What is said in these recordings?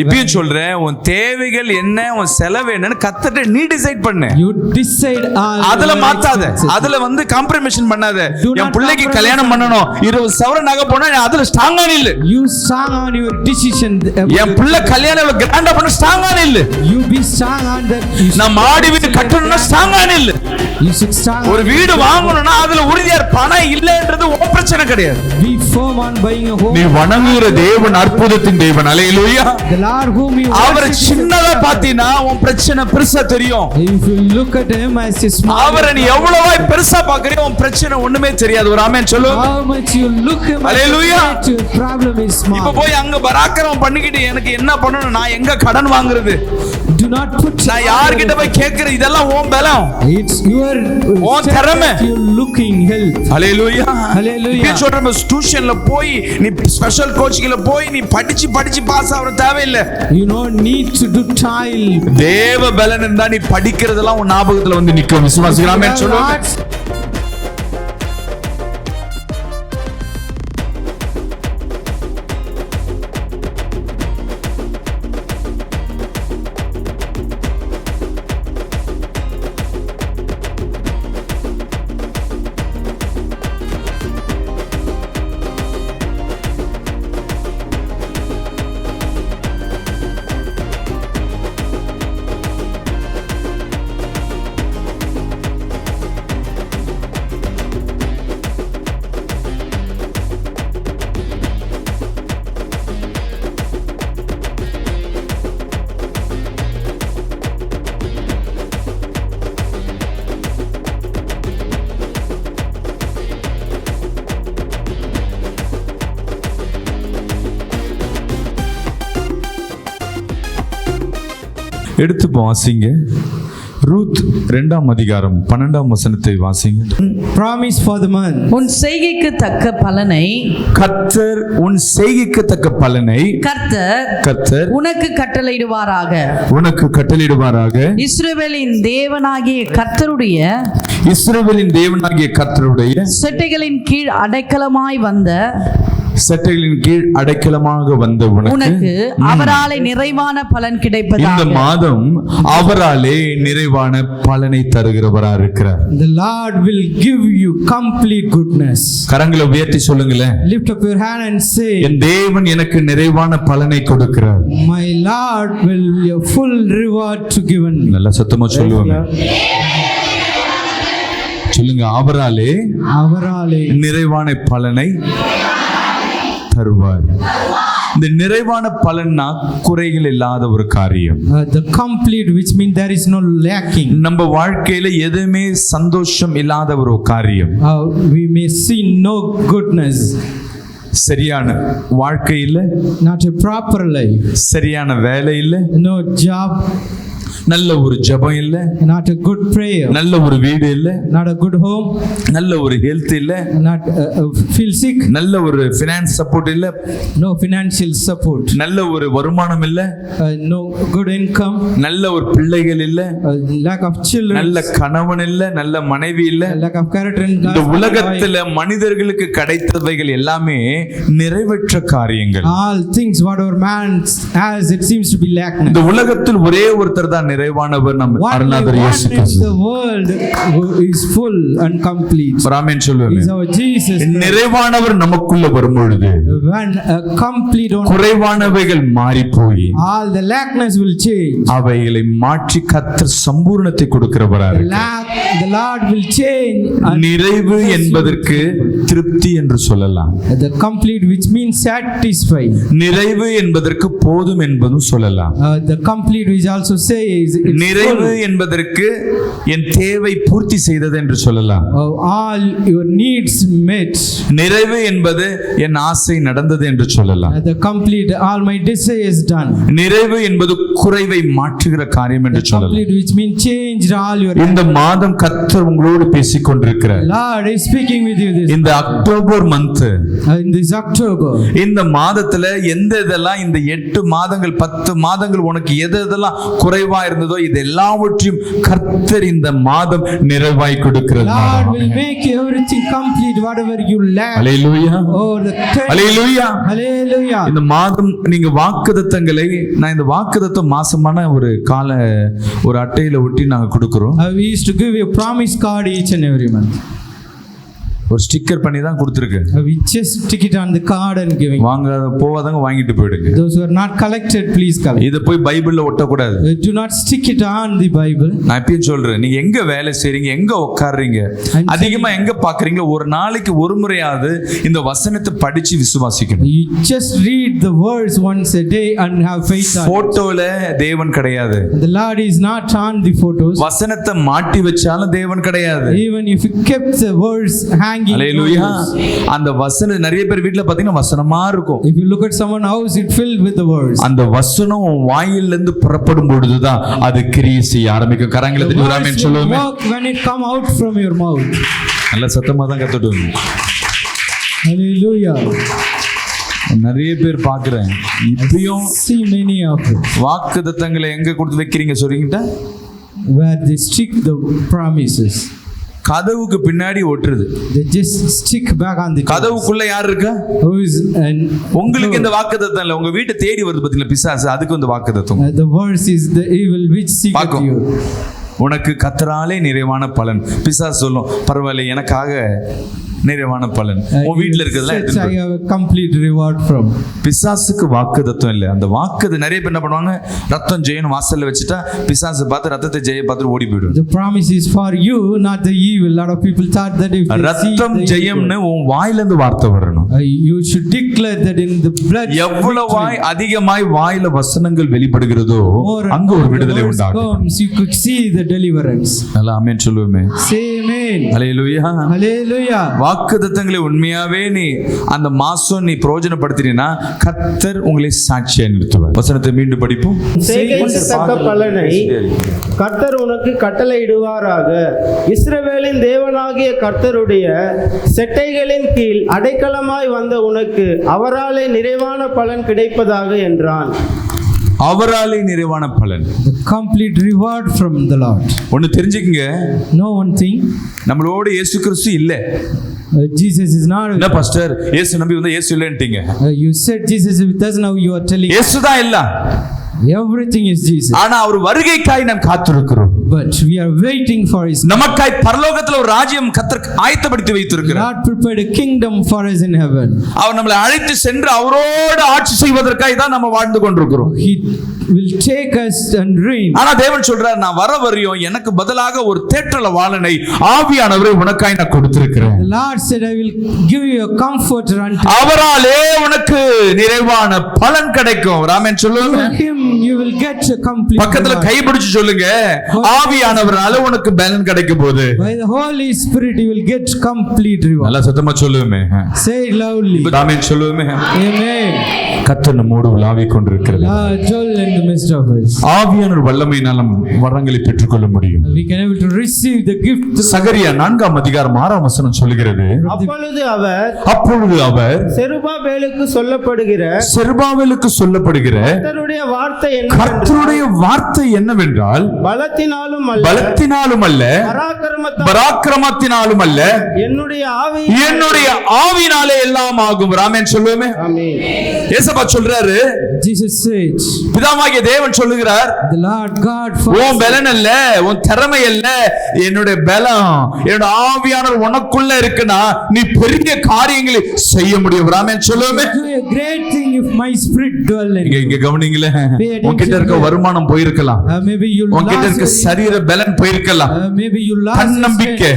இப்பயும் சொல்றேன், உன் தேவைகள் என்ன, உன் செலவு என்னன்னு கர்த்தர்ட்ட நீ டிசைட் பண்ணு. You decide all. அதுல மாத்தாத, அதுல வந்து காம்ப்ரமைஸ் பண்ணாத. என் பிள்ளைக்கு கல்யாணம் பண்ணணும், 20 சவரன் நகை போனா அதுல ஸ்ட்ராங்கா நில்லு. You strong on your decision. என் பிள்ளை கல்யாணம் கிராண்டா பண்ண ஸ்ட்ராங்கா நில்லு. You be strong on that. நான் மாடி வீடு கட்டணும்னா ஸ்ட்ராங்கா நில்லு. You should strong. ஒரு வீடு வாங்கணும்னா அதுல உறுதியா பணம் இல்லன்றது உன் பிரச்சனை கிடையாது. Be firm on buying a home. நீ வணங்குற தேவன் அற்புதத்தின் தேவன். அல்லேலூயா. The Lord whom you அவர் சின்னதா பாத்தீனா உன் பிரச்சனை பெருசா தெரியும். If you look at him as a small, அவரை நீ எவ்வளவு பெருசா பாக்குறியோ உன் பிரச்சனை ஒண்ணுமே தெரியாது. ஒரு ஆமென் சொல்லு. how much you look him, Hallelujah. your problem is small. இப்ப போய் அங்க பராக்கிரமம் பண்ணிக்கிட்டு எனக்கு என்ன பண்ணணும், நான் எங்க கடன் வாங்குறது, Do not put. நான் யார்கிட்ட போய் கேக்குறது, இதெல்லாம் உன் பலம், It's your உன் திறமை. you looking help. Hallelujah. Hallelujah. இப்ப சொல்றேன், டியூஷன்ல போய் நீ ஸ்பெஷல் கோச்சிங்ல போய் நீ படிச்சு பாஸ் ஆவற தேவையில்லை. You don't need to do trial. தேவ பலன் இருந்தா நீ படிக்கிறதெல்லாம் உன் ஞாபகத்துல வந்து நிக்கும். விசுவாசிகள் ஆமென் சொல்லுங்க. எடுத்து வாசிங்க. ரூத் 2ஆம் அதிகாரம் 12ஆம் வசனத்தை வாசிங்க. Promise for the month. உன் செய்கைக்கு தக்க பலனை கர்த்தர் உன் செய்கைக்கு தக்க பலனை கர்த்தர் உனக்கு கட்டளையிடுவாராக. உனக்கு கட்டளையிடுவாராக. இஸ்ரவேலின் தேவனாகிய கர்த்தருடைய இஸ்ரவேலின் தேவனாகிய கர்த்தருடைய செட்டைகளின் கீழ் அடைக்கலமாய் வந்த சட்டைகளின் கீழ் அடைக்கலமாக வந்த உனக்கு அவராலே நிறைவான பலன் கிடைப்பதாக. இந்த மாதம் அவராலே நிறைவான பலனை தருகிறவரா இருக்கிறார். The Lord will give you complete goodness. கரங்களை உயர்த்தி சொல்லுங்களேன். Lift up your hand and say, என் தேவன் எனக்கு நிறைவான பலனை கொடுக்கிறார். My Lord will be a full reward to given me. நல்ல சத்தமா சொல்லுவாங்க. சொல்லுங்க. அவராலே நிறைவான பலனை தருவார். இந்த நிறைவான பலன்னா குறைகள் இல்லாத ஒரு காரியம். The complete, which means there is no lacking. நம்ம வாழ்க்கையில எதுவுமே சந்தோஷம் இல்லாத ஒரு காரியம். We may see no goodness. சரியான வாழ்க்கை இல்ல, not a proper life. சரியான வேலை இல்ல, no job, நல்ல ஒரு ஜெபம் இல்ல, not a good prayer, நல்ல ஒரு வீடு இல்ல, not a good home, நல்ல ஒரு ஹெல்த் இல்ல, not feel sick, நல்ல ஒரு ஃபைனான்ஸ் சப்போர்ட் இல்ல, no financial support, நல்ல ஒரு வருமானம் இல்ல, no good income, நல்ல ஒரு பிள்ளைகள் இல்ல, lack of children, நல்ல கணவன் இல்ல, நல்ல மனைவி இல்ல. lack of character in God. இந்த உலகத்துல மனிதர்களுக்கு கிடைத்தவைகள் எல்லாமே நிறைவேற்ற காரியங்கள். All things whatever man has, it seems to be lacking. இந்த உலகத்தில் ஒரே ஒருத்தர் தான் நிறைவானவர், நம்ம அருணாதர் இயேசு கிறிஸ்து. The world is full and complete. ஆமென் சொல்லுங்க. Is our Jesus. நிறைவானவர் நமக்குள்ள வரும்பொழுது When a complete on குறைவானவைகள் மாறி போய் all the lackness will change. அவைகளை மாற்றி கர்த்தர் சம்பூர்ணத்தை கொடுக்கிறவரா இருக்கிறார். The Lord will change. நிறைவு என்பதற்கு திருப்தி என்று சொல்லலாம். The complete, which means satisfied. நிறைவு என்பதற்கு போதும் என்பதும் சொல்லலாம். The complete, which also says நிறைவு என்பதற்கு என் தேவை பூர்த்தி செய்தது என்று சொல்லலாம். All your needs met. நிறைவு என்பது என் ஆசை நடந்தது என்று சொல்லலாம். The complete, all my desires done. நிறைவு என்பது குறைவை மாற்றுகிற காரியம் என்று சொல்லலாம். Complete, which means changed all your. இந்த மாதம் கர்த்தர் உங்களோடு பேசிக் கொண்டிருக்கிறார். Lord is speaking with you this. இந்த October month, in this October, இந்த மாதத்துல எந்த இதெல்லாம் இந்த 8 மாதங்கள் 10 மாதங்கள் உனக்கு எதெல்லாம் குறைவா குறைவா இருந்ததோ இது எல்லாவற்றையும் கர்த்தர் இந்த மாதம் நிறைவாய் கொடுக்கிறார். Lord will make everything complete, whatever you lack. Hallelujah, Oh, the hallelujah. Hallelujah. இந்த மாதம் நீங்க வாக்குத்தத்தங்களை, நான் இந்த வாக்குத்தத்தம் மாசமான ஒரு அட்டையில ஒட்டி நாங்க கொடுக்கிறோம். We used to give you a promise card each and every month. ஒரு ஸ்டிக்கர் பண்ணி தான் கொடுத்துருக்கு. We just stick it on the card and giving. வாங்க போவாதங்க வாங்கிட்டு போயிடுங்க. Those who are not collected, please collect. இத போய் பைபிள்ல ஒட்டக்கூடாது. Do not stick it on the Bible. நான் எப்பயும் சொல்றேன், நீங்க எங்க வேலை செய்றீங்க, எங்க உட்கார்றீங்க, அதிகமா எங்க பாக்குறீங்க, ஒரு நாளைக்கு ஒரு முறையாவது இந்த வசனத்தை படிச்சு விசுவாசிக்கணும். You just read the words once a day and have faith on it. போட்டோல தேவன் கிடையாது. The Lord is not on the photos. வசனத்தை மாட்டி வச்சாலும் தேவன் கிடையாது. Even if you kept the words hanging. அல்லேலூயா. அந்த வசனம் நிறைய பேர் வீட்ல பாத்தீங்கன்னா வசனமா இருக்கும். If you look at someone's house, it filled with the words. அந்த வசனம் வாயில இருந்து புறப்படும் பொழுதுதான் அது கிரியை செய்ய ஆரம்பிக்கும். கரங்களை தட்டி ஒரு ஆமென் சொல்லுவோமே. When it come out from your mouth. நல்ல சத்தமா தான் கத்துடுங்க. Hallelujah. நிறைய பேர் பாக்குறேன், இப்பயும் See many of it. வாக்குத்தத்தங்களை எங்க கொடுத்து வைக்கிறீங்க சொல்றீங்கடா? Where they stick the promises. கதவுக்கு பின்னாடி ஒட்டுறது. They just stick back on the கதவுக்குள்ள யார் இருக்கா? Who is and உங்களுக்கு இந்த வாக்குத்தத்தம் இல்ல, உங்க வீட்டை தேடி வருது பாத்தீங்களா பிசாசு, அதுக்கு இந்த வாக்குத்தத்தம். the verse is the evil which seeketh you. உனக்கு கர்த்தராலே நிறைவான பலன். பிசாசு சொல்லும், பரவாயில்லை எனக்காக நிறைவான பலன் உன் வீட்ல இருக்கிறதுல I have a complete reward from. பிசாசுக்கு வாக்குத்தத்தம் இல்ல. அந்த வாக்குது நிறைய பேர் என்ன பண்ணுவாங்க, ரத்தம் ஜெயம் வாசல்ல வச்சுட்டா பிசாசு பார்த்து ரத்தத்தை ஜெய பார்த்து ஓடி போயிடும். The promise is for you, not the evil. A lot of people thought that if they ரத்தம் ஜெயம்னு உன் வாயில இருந்து வார்த்தை வரணும். You should declare that in the blood. எவ்வளவாய் அதிகமாய் வாயில வசனங்கள் வெளிப்படுகிறதோ அங்க ஒரு விடுதலை உண்டாகும். You could see the deliverance. நல்லா ஆமென் சொல்லுவோமே. Say amen. ஹalleluya. Hallelujah. வாக்குத்தத்தங்களை உண்மையாவே நீ அந்த மாசம் நீ பிரயோஜனப்படுத்தினா கர்த்தர் உங்களை சாட்சியா நிறுத்துவார். வசனத்தை மீண்டும் படிப்போம். செய்கைக்கு பலனை கர்த்தர் உனக்கு கட்டளையிடுவாராக. இஸ்ரவேலின் தேவனாகிய கர்த்தருடைய செட்டைகளின் கீழ் அடைக்கலமாய் வந்த உனக்கு அவராலே நிறைவான பலன் கிடைப்பதாக என்றான். அவராலே நிறைவான பலன். The complete reward from the Lord. ஒன்னு தெரிஞ்சுக்கங்க. No one thing. நம்மளோட இயேசு கிறிஸ்து இல்ல. Jesus is not. என்ன பாஸ்டர், இயேசு நம்பி வந்தா இயேசு இல்லன்ட்டீங்க. You said Jesus is with us, now you are telling. இயேசு தான் இல்ல. Everything is Jesus. ஆனா அவர் வருகைக்காய் நாம் காத்திருக்கிறோம். But we are waiting for his. நமக்காய் பரலோகத்துல ஒரு ராஜ்யம் கர்த்தர் ஆயத்தப்படுத்தி வைத்திருக்கிறார். God prepared a kingdom for us in heaven. அவர் நம்மளை அழைத்து சென்று அவரோடு ஆட்சி செய்வதற்காய் தான் நம்ம வாழ்ந்து கொண்டிருக்கிறோம். He will take us and reign. ஆனா தேவன் சொல்றார், நான் வர வரையும் எனக்கு பதிலாக ஒரு தேற்றளவாளனை ஆவியானவரை உனக்காய் நான் கொடுத்திருக்கிறேன். The Lord said, I will give you a comforter unto. அவராலே உனக்கு நிறைவான பலன் கிடைக்கும். ஆமென் சொல்லுங்க. Him you will get a complete. பக்கத்துல கை பிடிச்சு சொல்லுங்க, ஆவியானவரால உனக்கு பலன் கிடைக்கும் போது. By the Holy Spirit you will get complete reward. நல்லா சத்தமா சொல்லுமே. Say it loudly. ஆமென் சொல்லுமே. Amen. கர்த்தர் நம்மோடு உலாவிக் கொண்டிருக்கிறார். Joel in the midst of us. ஆவியானவர் வல்லமையினால் நம் வரங்களை பெற்றுக்கொள்ள முடியும். We can able to receive the gift. சகரியா 4 அதிகாரம் 6 சொல்லுகிறது, அப்பொழுது அவர் செருபாபேலுக்கு சொல்லப்படுகிற கர்த்தருடைய வார்த்தை என்னவென்றால் பலத்தினாலும் அல்ல பராக்கிரமத்தினாலும் அல்ல என்னுடைய ஆவியினாலே எல்லாம் ஆகும். ஆமென் சொல்லுவோமே. ஏசப்பா சொல்றாரு, Jesus said, பிதாவாகிய தேவன் சொல்லுகிறார், the Lord God உன் பலன் அல்ல, உன் திறமை அல்ல, என்னுடைய பலம் என்னோட ஆவியானவர் உனக்குள்ள இருக்குன்னா நீ பெரிய காரியங்களை செய்ய முடியும். ஆமென் சொல்லுவோமே. a great thing if my spirit dwell in you. இங்க கவனிங்களே, உன்கிட்ட இருக்க வருமானம் போயிருக்கலாம், maybe you உன்கிட்ட இருக்க சரீர பலன் போயிருக்கலாம், maybe you lost தன்னம்பிக்கை,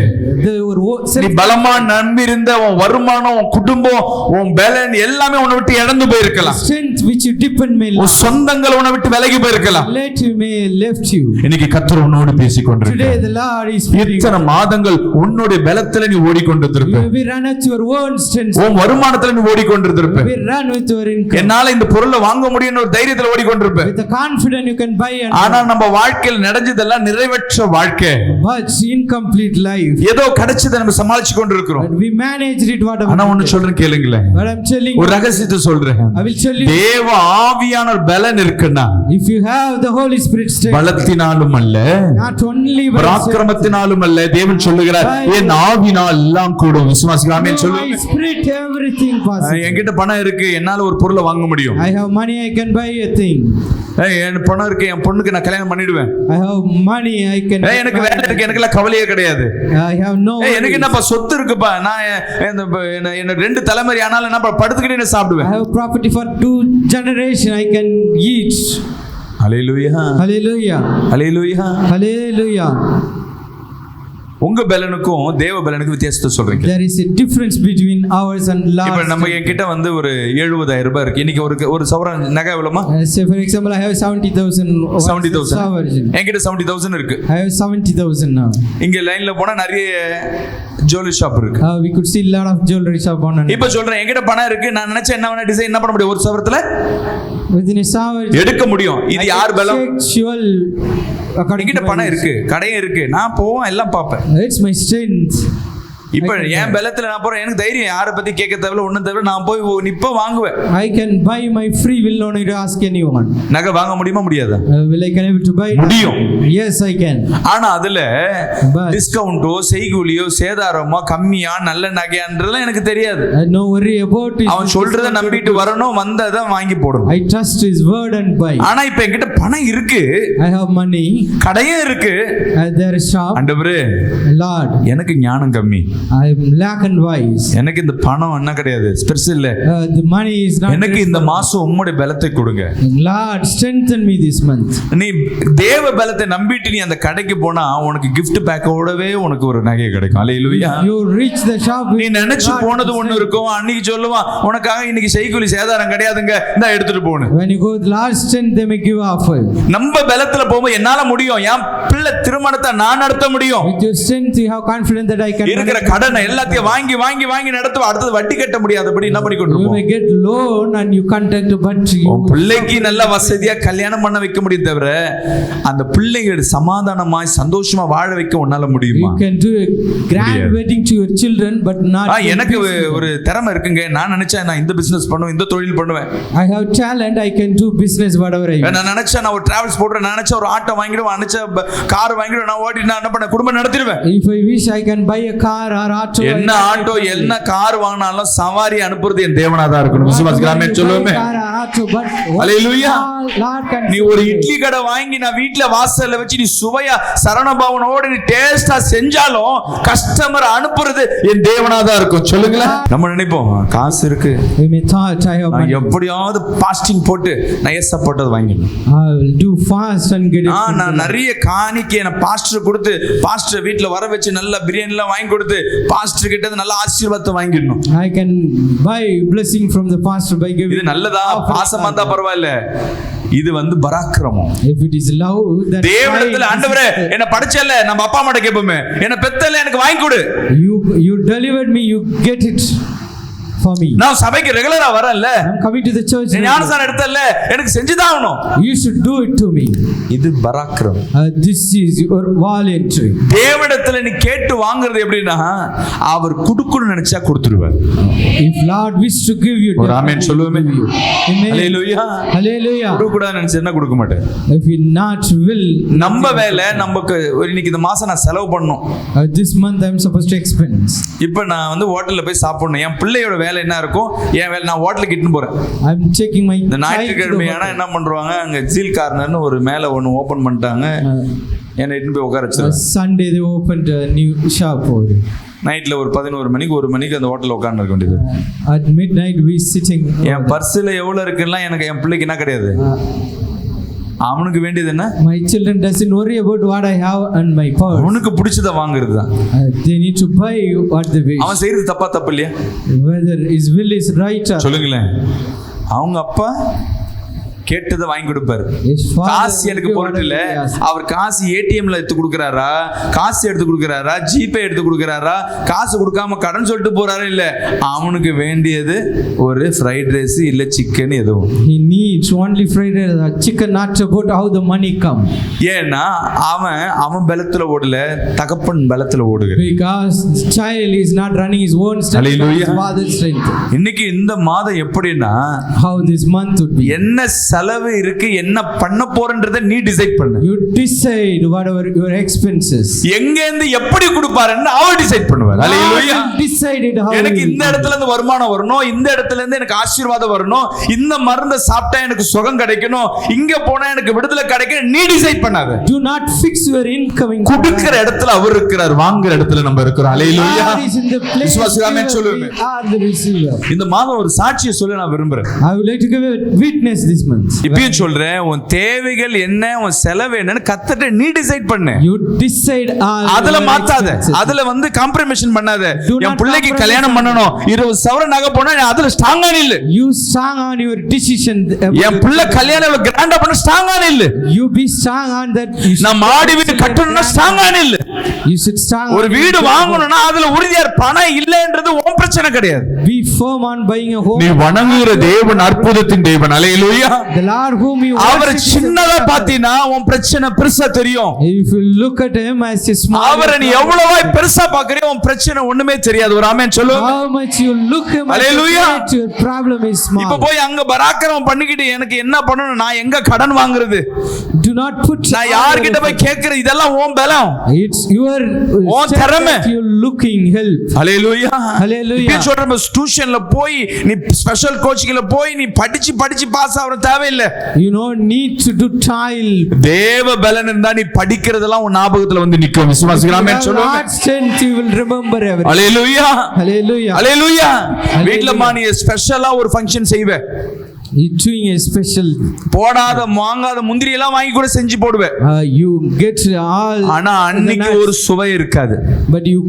நீ பலமா நம்பி இருந்த உன் வருமானம், உன் குடும்பம், உன் பலன் எல்லாமே உன்னை விட்டு இழந்து போயிருக்கலாம். strength which you depend may உன் சொந்தங்கள் உன்னை விட்டு விலகி போயிருக்கலாம். let you may left you. இன்னைக்கு கர்த்தர் உன்னோடு பேசிக் கொண்டிருக்கிறார். Today the Lord is speaking. இத்தனை மாதங்கள் உன்னுடைய பலத்துல நீ ஓடிக்கொண்டிருப்ப, we run at your own strength. உன் வருமானத்துல நீ ஓடிக்கொண்டிருப்ப, we run with your income. என்னால இந்த பொருளை வாங்க முடியும்னு ஒரு தைரியத்துல ஓடிக்கொண்டிருப்ப. with the confidence you can buy and ஆனா நம்ம வாழ்க்கையில் நடந்ததெல்லாம் நிறைவற்ற வாழ்க்கை, but incomplete life. ஏதோ கிடைச்சதை நம்ம சமாளிச்சு கொண்டு இருக்கிறோம். But we managed it whatever. ஆனா ஒண்ணு சொல்றேன் கேளுங்களேன், But I'm telling ஒரு you, ரகசியத்தை சொல்றேன். I will tell you, தேவ ஆவியானவர் பலன் இருக்குன்னா if you have the Holy Spirit strength, பலத்தினாலும் அல்ல, not only by பராக்கிரமத்தினாலும் அல்ல, தேவன் சொல்லுகிறார் என் ஆவினால் எல்லாம் கூடும். விசுவாசிகள் ஆமென் my சொல்லுங்க. spirit everything possible. என்கிட்ட பணம் இருக்கு, என்னால ஒரு பொருளை வாங்க முடியும். I have money, I can buy a thing. என் பணம் இருக்கு, என் பொண்ணுக்கு நான் கல்யாணம் பண்ணிடுவேன். I have money, I can எனக்கு வேலை இருக்கு, எனக்கு எல்லாம் கவலையே கிடையாது. I have no எனக்கு என்னப்பா சொத்து இருக்குப்பா, நான் என்ன 2 தலைமுறை ஆனாலும் என்ன படுத்துக்கிட்டே I சாப்பிடுவேன். have property for 2 generations, I can eat. Hallelujah, Hallelujah. Hallelujah. Hallelujah. உங்க பலனுக்கும் தேவ பலனுக்கும் வித்தியாசத்தை சொல்றீங்க. There is a difference between ours and இப்ப last. நம்ம என்கிட்ட வந்து ஒரு 70,000 ரூபாய் இருக்கு. இன்னைக்கு ஒரு சவரன் நகை எவ்வளவுமா? Say for example, I have 70,000. 70,000. என்கிட்ட 70,000 இருக்கு. I have 70,000 now. இங்க லைன்ல போனா நிறைய ஜுவல்லரி ஷாப் இருக்கு. We could see a lot of jewelry shop on. இப்ப சொல்றேன் என்கிட்ட பணம் இருக்கு, நான் நினைச்ச என்ன வேணா டிசைன் என்ன பண்ண முடியும், ஒரு சவரத்துல Within a hour எடுக்க முடியும். இது யார் பலம்? Sexual. என்கிட்ட பணம் இருக்கு, கடையும் இருக்கு, நான் போவேன் எல்லாம் பார்ப்பேன். It's my strength. இப்ப என் பலத்துல நான் போறேன், எனக்கு தைரியம், யாரை பத்தி கேட்க தேவையில்ல, ஒண்ணும் தேவையில்ல, நான் போய் இப்ப வாங்குவேன். I can buy my free will, no need to ask anyone. நகை வாங்க முடியுமா முடியாதா? Will I can able to buy? முடியும். Yes, I can. ஆனா அதுல But டிஸ்கவுண்டோ செய்கூலியோ சேதாரமோ கம்மியா நல்ல நகைன்றதெல்லாம் எனக்கு தெரியாது. no worry about it. அவன் சொல்றத நம்பிட்டு வரணும், வந்ததை வாங்கி போடணும். I trust his word and buy. ஆனா இப்ப என்கிட்ட பணம் இருக்கு, I have money, கடையும் இருக்கு, there is shop. ஆண்டவரே Lord, எனக்கு ஞானம் கம்மி, I am lack and wise. எனக்கு இந்த பணம் என்ன கிடையாது, ஸ்பெர்ஸ் இல்ல, The money is not. எனக்கு இந்த மாசம் உம்முடைய பலத்தை கொடுங்க. Lord, strengthen me this month. நீ தேவ பலத்தை நம்பிட்டு நீ அந்த கடைக்கு போனா உனக்கு gift பேக்கோடவே உனக்கு ஒரு நகை கிடைக்கும். அல்லேலூயா. You reach the shop. நீ நினைச்சு போனது ஒண்ணு இருக்கும், அன்னைக்கு சொல்லுவான் உனக்காக இன்னைக்கு செய்கூலி சேதாரம் கிடையாதுங்க, இந்த எடுத்துட்டு போன்னு. When you go the last strength, they make you offer. நம்ம பலத்துல போகும்போது என்னால முடியும், என் பிள்ளை திருமணத்தை நான் நடத்த முடியும். With your strength, you have confidence that I can. இருக்கிற கடனை எல்லாத்தையும் வாங்கி வாங்கி வாங்கி நடத்துவ, அடுத்தது வட்டி கட்ட முடியாதபடி என்ன பண்ணி கொண்டு You இருப்போம். may get loan and you contact, but உன் பிள்ளைக்கு நல்ல வசதியா கல்யாணம் பண்ண வைக்க முடியும் தவிர அந்த பிள்ளைங்க சமாதானமாய் சந்தோஷமா வாழ வைக்க உன்னால முடியுமா? you can do a grand wedding to your children, but not. எனக்கு ஒரு திறமை இருக்குங்க, நான் நினைச்சேன் நான் இந்த பிசினஸ் பண்ணுவேன், இந்த தொழில் பண்ணுவேன், I have talent, I can do business whatever I want. நான் நினைச்சேன் நான் ஒரு டிராவல்ஸ் போடுறேன், நான் நினைச்ச ஒரு ஆட்டோ வாங்கிடுவேன், நினைச்ச கார் வாங்கிடுவேன், நான் ஓட்டி நான் என்ன பண்ண குடும்பம் நடத்திடுவேன். If I wish, I can buy a car or auto. என்ன ஆட்டோ என்ன கார் வாங்கினாலும் சவாரி அனுப்புறது என் தேவனாதான் இருக்கணும். விசுவாசிக்கலாமே சொல்லுவேமே. அல்லேலூயா. நீ ஒரு இட்லி கடை வாங்கி நான் வீட்ல வாசல்ல வச்சு நீ சுவையா சரணபாவனோட நீ டேஸ்டா செஞ்சாலும் கஸ்டமர் அனுப்புறது என் தேவனாதான் இருக்கும். சொல்லுங்களேன். நம்ம நினைப்போம் காசு இருக்கு, We may thought I have money. எப்படியாவது பாஸ்டிங் போட்டு நயசா போட்டது வாங்கிடணும். I will do fast and get it. நான் நிறைய காணிக்கை நான் பாஸ்டர் கொடுத்து பாஸ்டர் வீட்ல வர வச்சு நல்ல பிரியாணி எல்லாம் வாங்கி கொடுத்து பாஸ்டர் கிட்ட நல்ல ஆசீர்வாதத்தை வாங்கிடணும். I can buy blessing from the pastor by giving. இது நல்லதா பாசமா இருந்தா பரவாயில்ல, இது வந்து பராக்கிரமம். If it is love, that தேவனிடத்துல ஆண்டவரே என்ன படைச்சல, நம்ம அப்பா அம்மாட்ட கேப்போமே, என்ன பெத்தல எனக்கு வாங்கி கொடு. you delivered me, you get it for me. நான் சபைக்கு ரெகுலரா வரேன்ல, I'm coming to the church. ஞானஸ்நானம் எடுத்தல, எனக்கு செஞ்சுதான் ஆகணும். You should do it to me. இது பராக்கிரமம். This is your voluntary. தேவனிடத்துல நீ கேட்டு வாங்குறது எப்படின்னா அவர் கொடுக்கணும்னு நினைச்சா கொடுத்துருவார். If Lord wish to give you, ஒரு ஆமென் சொல்லுவோமே. ஹல்லேலூயா. Hallelujah. கொடுக்க கூடாது நினைச்சா கொடுக்க மாட்டேன். If you not will, நம்ம வேலை நமக்கு இன்னைக்கு இந்த மாசம் நான் செலவு பண்ணணும். this month I'm supposed to expense. இப்போ நான் வந்து ஹோட்டல்ல போய் சாப்பிடணும், என் பிள்ளையோட வேலை என்ன இருக்கும், என் வேலை நான் ஹோட்டலுக்கு இட்டுன்னு போறேன். I'm taking my. இந்த ஞாயிற்றுக்கிழமையானா என்ன பண்றாங்க, அங்க ஜீல் கார்னர்னு ஒரு மேல ஒன்னு ஓபன் பண்ணிட்டாங்க, என்னை இட்டுன்னு போய் உட்கார வச்சாங்க. Sunday they opened a new shop over there. நைட்ல ஒரு 11 மணிக்கு 1 மணிக்கு அந்த ஹோட்டல்ல உட்கார்ந்து இருக்க வேண்டியது. At midnight we sitting. என் பர்ஸ்ல எவ்வளவு இருக்குன்னா எனக்கு என் பிள்ளைக்கு என்ன கிடையாது, அவனுக்கு வேண்டியது என்ன, My children doesn't worry about what I have and my purse. அவனுக்கு பிடிச்சத வாங்குறது தான். They need to buy what they wish. அவன் செய்யறது தப்பு இல்லையா? Whether his will is right or. சொல்லுங்களேன். அவங்க அப்பா கேட்டதை வாங்கி கொடுப்பாரு. His father காசு will எனக்கு give பொருட்டு இல்ல, whatever he asks. அவர் காசு ஏடிஎம்ல எடுத்து கொடுக்கறாரா, காசு எடுத்து கொடுக்கறாரா, ஜிபே எடுத்து கொடுக்கறாரா, காசு கொடுக்காம கடன் சொல்லிட்டு போறாரா, இல்ல அவனுக்கு வேண்டியது ஒரு ஃப்ரைட் ரைஸ் இல்ல சிக்கன் எதுவும். He needs only fried rice or chicken, not about how the money come. ஏன்னா அவன் பலத்துல ஓடல, தகப்பன் பலத்துல ஓடுகிறான். Because the child is not running his own strength, but his Hallelujah. father's strength. இன்னைக்கு இந்த மாதம் எப்படின்னா, How this month would be. என்ன செலவு இருக்கு, என்ன பண்ண போறன்றதை நீ டிசைட் பண்ணு. You decide whatever your expenses. எங்க இருந்து எப்படி கொடுப்பாருன்னு அவர் டிசைட் பண்ணுவார். ஹalleluya. Decided how. எனக்கு இந்த இடத்துல இருந்து வருமானம் வரணும், இந்த இடத்துல இருந்து எனக்கு ஆசீர்வாதம் வரணும், இந்த மருந்தை சாப்பிட்டா எனக்கு சுகம் கிடைக்கணும், இங்க போனா எனக்கு விடுதலை கிடைக்கும், நீ டிசைட் பண்ணாத. Do not fix your incoming. கொடுக்கிற இடத்துல அவர் இருக்கிறார், வாங்குற இடத்துல நம்ம இருக்கிறோம். ஹalleluya. God is in the place விசுவாசிக்காமே where சொல்லுங்க. we are the receiver. இந்த மாதம் ஒரு சாட்சியை சொல்ல நான் விரும்புறேன். I would like to give a witness this month. இப்பயும் சொல்றேன், உன் தேவைகள் என்ன, உன் செலவு என்னன்னு கத்தட்ட நீ டிசைட் பண்ணு. You decide all. அதுல your மாத்தாத, expenses. அதுல வந்து காம்ப்ரமைஷன் பண்ணாத. Do not என் பிள்ளைக்கு compromise கல்யாணம் on பண்ணணும், 20 சவரன் நகை போனா நீ அதுல ஸ்ட்ராங்கா நில்லு. You strong on your decision. என் பிள்ளை கல்யாணம் கிராண்டா பண்ண ஸ்ட்ராங்கா நில்லு. You be strong on that. நான் மாடி வீடு கட்டணும்னா ஸ்ட்ராங்கா நில்லு. You should strong. ஒரு வீடு வாங்கணும்னா அதுல உறுதியா இரு. பணம் இல்லைன்றது உன் பிரச்சனை கிடையாது. Be firm on buying a home. நீ வணங்குகிற தேவன் அற்புதத்தின் தேவன். ஹalleluya. The Lord whom you அவரை worship is சின்னதா a- பாத்தீனா உன் பிரச்சனை பெருசா தெரியும். If you look at him as a small. அவரை நீ எவ்வளவா பெருசா பாக்குறியோ உன் பிரச்சனை ஒண்ணுமே தெரியாது. ஒரு ஆமென் சொல்லு. How much you look him as a Hallelujah. great, your problem is இப்ப small. போய் அங்க பராக்கிரமம் பண்ணிக்கிட்டு எனக்கு என்ன பண்ணணும், நான் எங்க கடன் வாங்குறது, Do not put. நான் யார்கிட்ட போய் கேக்குறது, இதெல்லாம் உன் பலம். It's your உன் strength திறமை. that you're looking help. Hallelujah. Hallelujah. இப்ப சொல்றேன், டியூஷன்ல போய் நீ ஸ்பெஷல் கோச்சிங்ல போய் நீ படிச்சு பாஸ் ஆவற தேவையில்லை. You don't need to do trial. தேவ பலன் இருந்தா நீ படிக்கிறதெல்லாம் உன் ஞாபகத்துல வந்து நிக்கும். விசுவாசிக்கிறேன். ஆமென் சொல்லுங்க. God's strength you will remember everything. Hallelujah. Hallelujah. ஹalleluya. வீட்ல நீ ஸ்பெஷலா ஒரு ஃபங்க்ஷன் செய்வே. You're doing a special. போடாத வாங்காத முந்திரி எல்லாம் வாங்கி கூட செஞ்சு போடுவே. You get all. ஆனா அன்னைக்கு ஒரு சுவை இருக்காது. But you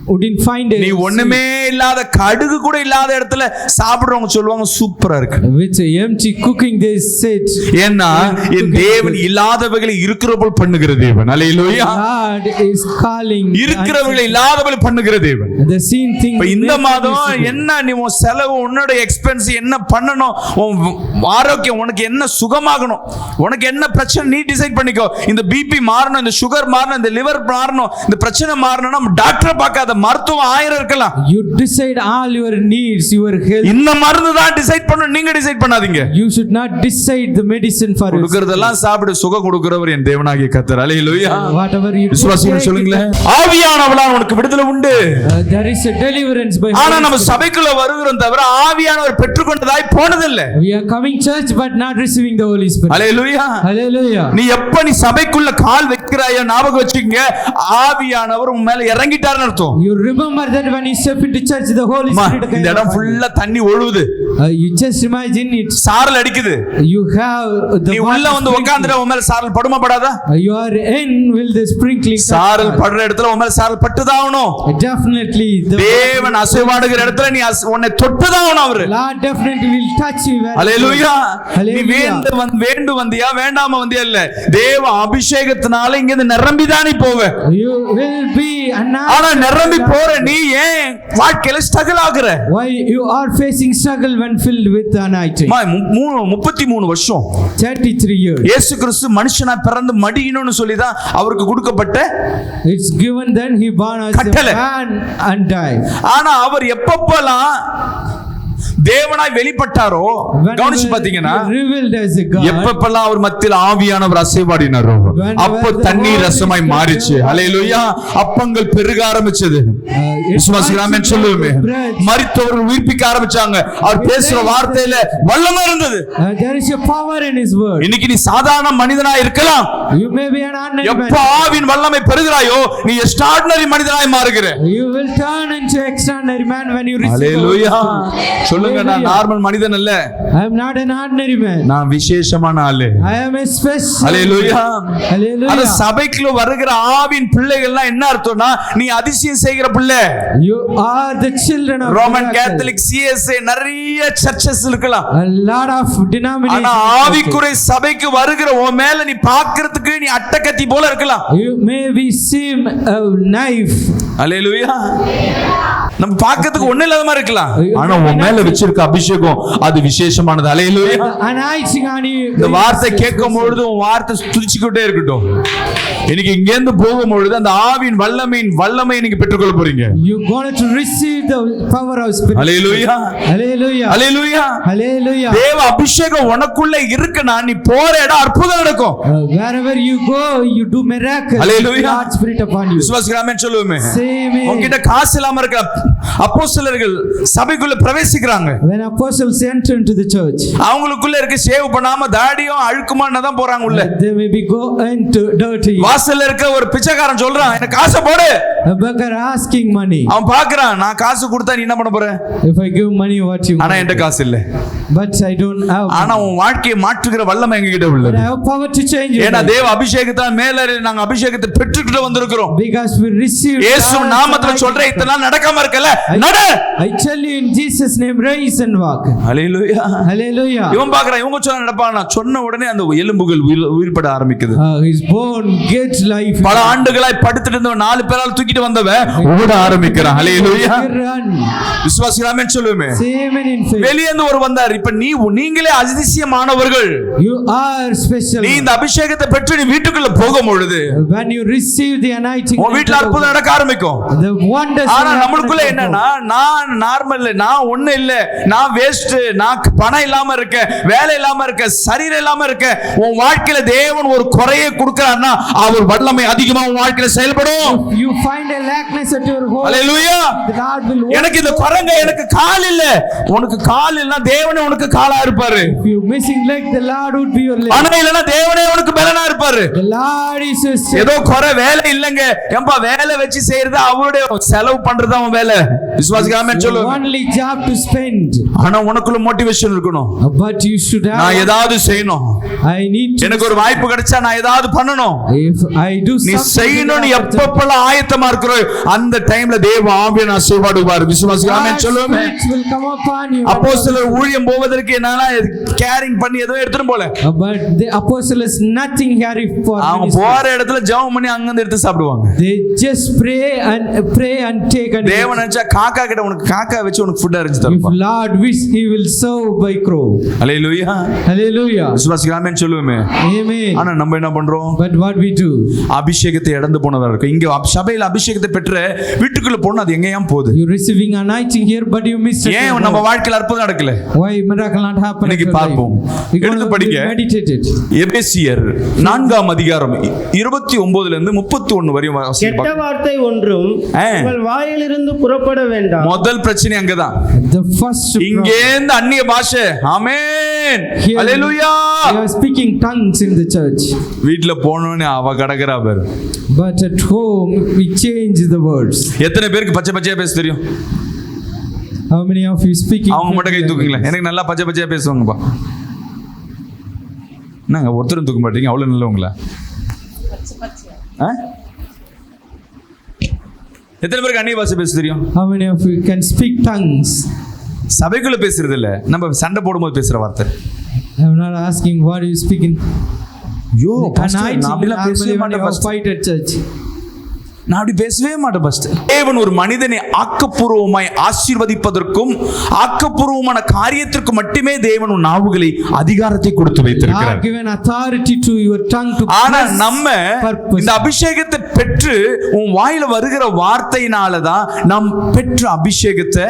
wouldn't find a. நீ ஒண்ணுமே இல்லாத கடுகு கூட இல்லாத இடத்துல சாப்பிடுறவங்க சொல்லுவாங்க சூப்பரா இருக்கு. With empty cooking they said. ஏன்னா என் தேவன் இல்லாதவைகளை இருக்கிறபோல் பண்ணுகிற தேவன். ஹalleluya. God is calling. இருக்கிறவங்களை இல்லாதவளை பண்ணுகிற தேவன். The same thing. இப்ப இந்த மாதம் என்ன நீ உன் செலவு, உன்னோட எக்ஸ்பென்ஸ் என்ன பண்ணணும், உன் ஆரோக்கியம் உனக்கு என்ன சுகமாகணும், உனக்கு என்ன பிரச்சனை நீ டிசைட் பண்ணிக்கோ. இந்த பிபி மாறணும், இந்த சுகர் மாறணும், இந்த லிவர் மாறணும், இந்த பிரச்சனை மாறணும்னா டாக்டரை பார்க்காத, மருத்துவம் 1000 இருக்கலாம். You decide all your needs, your health. இந்த மருந்து தான் டிசைட் பண்ணணும், நீங்க டிசைட் பண்ணாதீங்க. You should not decide the medicine for yourself. கொடுக்கிறதெல்லாம் சாப்பிடு, சுகம் கொடுக்கிறவர் என் தேவனாகிய கர்த்தர். ஹalleluya. Whatever you விசுவாசிகள் சொல்லுங்களேன். ஆவியானவரால் உனக்கு விடுதலை உண்டு. there is a deliverance by. ஆனா நம்ம சபைக்குள்ள வருகிறோம் தவிர ஆவியானவர் பெற்றுக்கொண்டதாய் போனதில்லை. We are coming church but not receiving the Holy Spirit. Hallelujah. Hallelujah. நீ எப்ப நீ சபைக்குள்ள கால் வைக்கிறாயோ ஞாபகம் வச்சுக்கங்க, ஆவியானவர் உன் மேல இறங்கிட்டார்னு அர்த்தம். You remember that when you step into church the Holy Spirit இந்த இடம் ஃபுல்லா தண்ணி ஒழுகுது, you just imagine it. சாரல் அடிக்குது. You have the நீ உள்ள வந்து உட்கார்ந்துற உன் மேல சாரல் படுமா படாதா? you are in will the sprinkling. சாரல் படுற இடத்துல உன் மேல சாரல் பட்டுதாகணும். Definitely the தேவன் அசைவாடுகிற இடத்துல நீ உன்னை தொட்டுதாகணும். அவரு Lord definitely will touch you. ஹalleluya. நீ Hallelujah. வேண்டு வந்தியா வேண்டாம வந்தியா இல்ல, தேவ அபிஷேகத்தினால இங்க இருந்து நிரம்பி தான் நீ போவ. You will be ஆனா நிரம்பி போற நீ ஏன் வாழ்க்கையில ஸ்ட்ரகிள் ஆகுற? why you are facing struggle when filled with anointing. 33 வருஷம் 33 years. இயேசு கிறிஸ்து மனுஷனா பிறந்து மடியணும்னு சொல்லி தான் அவருக்கு கொடுக்கப்பட்ட It's given then he born as கட்டளை. a man and died. ஆனா அவர் எப்பப்பெல்லாம் தேவனாய் வெளிப்பட்டாரோ கவனிச்சு பாத்தீங்கன்னா, revealed as a God. எப்பப்பெல்லாம் அவர் மத்தியில் ஆவியானவர் அசைவாடினாரோ அப்போ தண்ணீர் ரசமாய் மாறிச்சு. ஹalleluya. அப்பங்கள் பெருக ஆரம்பிச்சது. விசுவாசிகளாமே சொல்லுமே, மரித்தவர்கள் உயிர்ப்பிக்க ஆரம்பிச்சாங்க. அவர் பேசுற வார்த்தையில வல்லமை இருந்தது. There is a power in his word. இன்னைக்கு நீ சாதாரண மனிதனாய் இருக்கலாம், You may be an ordinary எப்ப man. ஆவியின் வல்லமை பெருகிறாயோ நீ எக்ஸ்ட்ராடினரி மனிதனாய் மாறுகிற. You will turn into extraordinary man when you receive. ஹalleluya. சொல்லுங்க. சொல்லுங்க, நான் நார்மல் மனிதன் அல்ல, I am not an ordinary man. நான் விசேஷமான ஆளு. I am a special. Hallelujah. Hallelujah. அந்த சபைக்குள்ள வருகிற ஆவின் பிள்ளைகள்னா என்ன அர்த்தம்னா, நீ அதிசயம் செய்கிற பிள்ளை. You are the children of Roman miracle. Catholic CSI நிறைய சர்ச்சஸ் இருக்கலாம். A lot of denominations. ஆனா ஆவிக்குறை சபைக்கு வருகிற உன் மேல நீ பார்க்கிறதுக்கு நீ அட்டகத்தி போல இருக்கலாம். You may be seem a knife. ஹalleluya. நம்ம பார்க்கிறதுக்கு ஒண்ணு இல்லாத மாதிரி இருக்கலாம், ஆனா உன் மேல வச்சிருக்க அபிஷேகம் அது விசேஷமானது. ஹalleluya. Anointing on you. இந்த வார்த்தை கேட்கும் பொழுது உன் வார்த்தை துதிச்சுக்கிட்டே இருக்கட்டும். இன்னைக்கு இங்க இருந்து போகும் பொழுது அந்த ஆவியின் வல்லமை நீங்க பெற்றுக்கொள்ள போறீங்க. You going to receive the power of spirit. Hallelujah. Hallelujah. Hallelujah. Hallelujah. தேவ அபிஷேகம் உனக்குள்ள இருக்குனா நீ போற இடம் அற்புதம் நடக்கும். Wherever you go, you do miracles. Hallelujah. God's spirit upon you. விசுவாசிக்கலாமே சொல்லுவோமே. Same. உன்கிட்ட காசு இல்லாம இருக்க அப்போஸ்தலர்கள் சபைக்குள்ள பிரவேசிக்கிறாங்க. When apostles enter into the church, அவங்களுக்குள்ள இருக்க சேவ் பண்ணாம தாடியும் அழுக்குமானா தான் போறாங்க உள்ள. they may be go into dirty. வாசல்ல இருக்க ஒரு பிச்சைக்காரன் சொல்றான், எனக்கு காசை போடு. A beggar asking money. அவன் பார்க்கறான், நான் காசு கொடுத்தா நீ என்ன பண்ண போற? If I give money, what you? ஆனா என்கிட்ட காசு இல்ல. But I don't have. ஆனா உன் வாழ்க்கையை மாற்றுகிற வல்லமை எங்ககிட்ட But உள்ளது. I have power to change it. ஏன்னா தேவ அபிஷேகத்தால் மேல நாங்க அபிஷேகத்தை பெற்றுக்கிட்டு வந்திருக்கிறோம். Because we receive. இயேசு நாமத்துல சொல்றேன், இத்தனை நாள் நடக்காம இருக்கல, நட. I tell you in Jesus name, rise and walk. Hallelujah. Hallelujah. இவன் பார்க்கறான், இவங்க சொன்ன நடப்பாங்க, நான் சொன்ன உடனே அந்த எலும்புகள் உயிர்பட ஆரம்பிக்குது. His bone gets life. பல ஆண்டுகளாய் படுத்துட்டு இருந்த 4 பேரால் தூக்கிட்டு வந்தவன் ஓட ஆரம்பிக்கிறான். ஹalleluya. விசுவாசிக்கலாமே சொல்லுமே. Same in faith. வெளியே இருந்து ஒரு வந்தார். இப்ப நீங்களே அதிசயமானவர்கள். You are special. நீ இந்த அபிஷேகத்தை பெற்று நீ வீட்டுக்குள்ள போகும் பொழுது when you receive the anointing, உன் வீட்ல அற்புதம் நடக்க ஆரம்பிக்கும். the wonders. ஆனா நமக்குள்ள என்னன்னா, நான் நார்மல், நான் ஒண்ணு இல்ல, நான் வேஸ்ட், நான் பணம் இல்லாம இருக்க, வேலை இல்லாம இருக்க, சரீரம் இல்லாம இருக்க. உன் வாழ்க்கையில தேவன் ஒரு குறையை கொடுக்கறான்னா அவர் வல்லமை அதிகமா உன் வாழ்க்கையில செயல்படும். You find a lackness at your home. Hallelujah. God will work. எனக்கு இந்த குறைங்க, எனக்கு கால் இல்ல. உனக்கு கால் இல்லனா தேவனே உனக்கு காலா இருப்பாரு. If you missing leg, the Lord would be your leg. ஆனா இல்லனா தேவனே உனக்கு பலனா இருப்பாரு. The Lord is a ஏதோ குறை வேலை இல்லங்க, ஏம்பா வேலை வச்சு செய்யறது அவருடைய செலவு பண்றது அவன் வேலை. விசுவாசிக்காம சொல்லு. only job to spend. ஆனா உனக்குள்ள மோட்டிவேஷன் இருக்கணும். But you should have. நான் ஏதாவது செய்யணும். I need to. எனக்கு ஒரு வாய்ப்பு கிடைச்சா நான் ஏதாவது பண்ணணும். If I do நீ something. செய்யணும். நீ எப்பப்பெல்லாம் ஆயத்தமா இருக்கிறோ அந்த டைம்ல தேவ ஆவியான ஆசீர்வாதம் விசுவாசிக்காம சொல்லுமே. will come upon you. அப்போஸ்தலர் ஊழியம் போவதற்கு என்னன்னா கேரிங் பண்ணி ஏதோ எடுத்துட்டு போல. But the apostle is nothing carry for. அவங்க போற இடத்துல ஜெபம் பண்ணி அங்க இருந்து எடுத்து சாப்பிடுவாங்க. They just pray and take. And தேவன் நினைச்சா காக்கா கிட்ட உனக்கு காக்கா வச்சு உனக்கு ஃபுட் அரேஞ்ச் if தருவார். Lord wish, he will serve by crow. Hallelujah. Hallelujah. விசுவாசிக்காம சொல்லுமே. Amen. ஆனா நம்ம என்ன பண்றோம்? But what we do? அபிஷேகத்தை இழந்து போனதா இருக்கு. இங்க சபையில அபிஷேகத்தை பெற்ற வீட்டுக்குள்ள போனா அது எங்கேயாம் போகுது. You receiving anointing here, but you miss it. ஏன் நம்ம வாழ்க்கையில அற்புதம் நடக்கல? Why miracle not happen? இன்னைக்கு பார்ப்போம். எடுத்து படிங்க. Meditate it. எபேசியர் 4ஆம் அதிகாரம் 29ல இருந்து 31 வரை கெட்ட வார்த்தை ஒன்றும் உங்கள் வாயிலிருந்து புறப்பட வேண்டாம். முதல் பிரச்சனை அங்கதான். The first. இங்கே இந்த அந்நிய பாஷை. ஆமென். Here hallelujah. we are speaking tongues in the church. வீட்ல போனோனே அவ கடகரா பாரு. But at home we change the words. எத்தனை பேருக்கு பச்சை பச்சையா பேச தெரியும்? How many of you speaking? அவங்க மட்டும் கை தூக்குங்களா? எனக்கு நல்லா பச்சை பச்சையா பேசுவாங்கப்பா. என்னங்க ஒருத்தரும் தூக்க மாட்டீங்க, அவ்வளவு நல்லவங்களா? எத்தனை பேருக்கு அந்நிய பாஷை பேச தெரியும்? How many of you can speak tongues? சபைக்குள்ள பேசுறது இல்ல, நம்ம சண்டை போடும்போது பேசுற வார்த்தை. I am not asking what you speaking. ஐயோ Can I பேசவே மாட்டேன். fight at church? நான் அப்படி பேசவே மாட்டேன். ஃபர்ஸ்ட் தேவன் ஒரு மனிதனை ஆக்கப்பூர்வமாய் ஆசீர்வதிப்பதற்கும் ஆக்கப்பூர்வமான காரியத்திற்கு மட்டுமே தேவன் உன் நாவுகளை அதிகாரத்தை கொடுத்து வைத்திருக்கிறார். God given authority to your tongue to. ஆனா நம்ம இந்த அபிஷேகத்தை பெற்று உன் வாயில வருகிற வார்த்தையினால தான் நாம் பெற்ற அபிஷேகத்தை